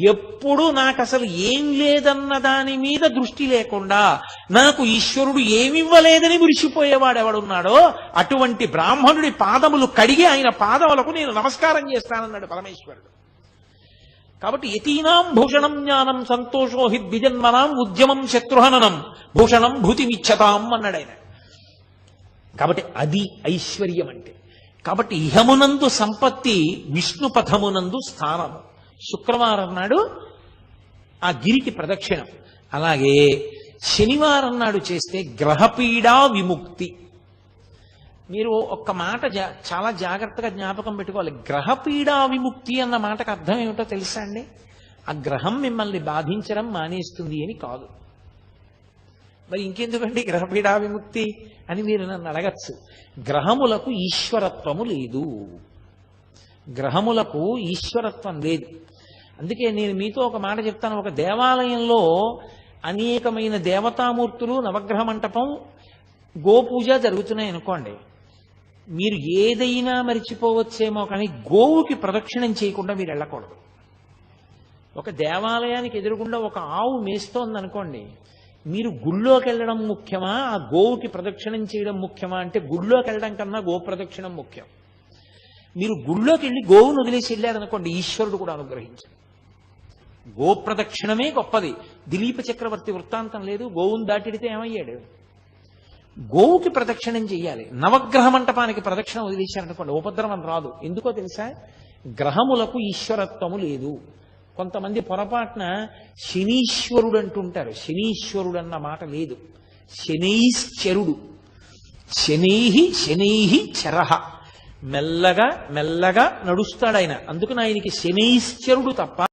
ఎప్పుడు నాకు అసలు ఏం లేదన్న దాని మీద దృష్టి లేకుండా, నాకు ఈశ్వరుడు ఏమివ్వలేదని మురిసిపోయేవాడు ఎవడున్నాడో అటువంటి బ్రాహ్మణుడి పాదములు కడిగి ఆయన పాదములకు నేను నమస్కారం చేస్తానన్నాడు పరమేశ్వరుడు. కాబట్టి యతీనాం భూషణం జ్ఞానం సంతోషోహి ద్విజన్మనాం ఉద్యమం శత్రుహననం భూషణం భూతిమిచ్చతాం అన్నాడు ఆయన. కాబట్టి అది ఐశ్వర్యం అంటే. కాబట్టి ఇహమునందు సంపత్తి, విష్ణుపథమునందు స్థానము. శుక్రవారం నాడు ఆ గిరికి ప్రదక్షిణం. అలాగే శనివారం నాడు చేస్తే గ్రహపీడా విముక్తి. మీరు ఒక్క మాట చాలా జాగ్రత్తగా జ్ఞాపకం పెట్టుకోవాలి. గ్రహపీడా విముక్తి అన్న మాటకు అర్థం ఏమిటో తెలుసా అండి? ఆ గ్రహం మిమ్మల్ని బాధించడం మానేస్తుంది అని కాదు. మరి ఇంకెందుకండి గ్రహపీడా విముక్తి అని మీరు నన్ను అడగచ్చు. గ్రహములకు ఈశ్వరత్వము లేదు. గ్రహములకు ఈశ్వరత్వం లేదు. అందుకే నేను మీతో ఒక మాట చెప్తాను. ఒక దేవాలయంలో అనేకమైన దేవతామూర్తులు, నవగ్రహ మంటపం, గోపూజ జరుగుతున్నాయి అనుకోండి. మీరు ఏదైనా మరిచిపోవచ్చేమో కానీ గోవుకి ప్రదక్షిణం చేయకుండా మీరు వెళ్ళకూడదు. ఒక దేవాలయానికి ఎదురుగుండా ఒక ఆవు మేస్తోంది అనుకోండి, మీరు గుళ్ళోకి వెళ్ళడం ముఖ్యమా, ఆ గోవుకి ప్రదక్షిణం చేయడం ముఖ్యమా అంటే గుళ్ళోకి వెళ్ళడం కన్నా గో ప్రదక్షిణం ముఖ్యం. మీరు గుళ్ళోకి వెళ్ళి గోవును వదిలేసి వెళ్ళారనుకోండి, ఈశ్వరుడు కూడా అనుగ్రహించాడు. గో ప్రదక్షిణమే గొప్పది. దిలీప చక్రవర్తి వృత్తాంతం లేదు? గోవును దాటిడితే ఏమయ్యాడు? గోవుకి ప్రదక్షిణం చెయ్యాలి. నవగ్రహ మంటపానికి ప్రదక్షిణ వదిలేశారనుకోండి, ఉపద్రవం రాదు. ఎందుకో తెలుసా? గ్రహములకు ఈశ్వరత్వము లేదు. కొంతమంది పొరపాటున శనీశ్వరుడు అంటుంటారు. శనీశ్వరుడు అన్న మాట లేదు. శనైశ్చరుడు. శనైహి చరహ. మెల్లగా మెల్లగా నడుస్తాడు ఆయన. అందుకని ఆయనకి శనైశ్చరుడు తప్ప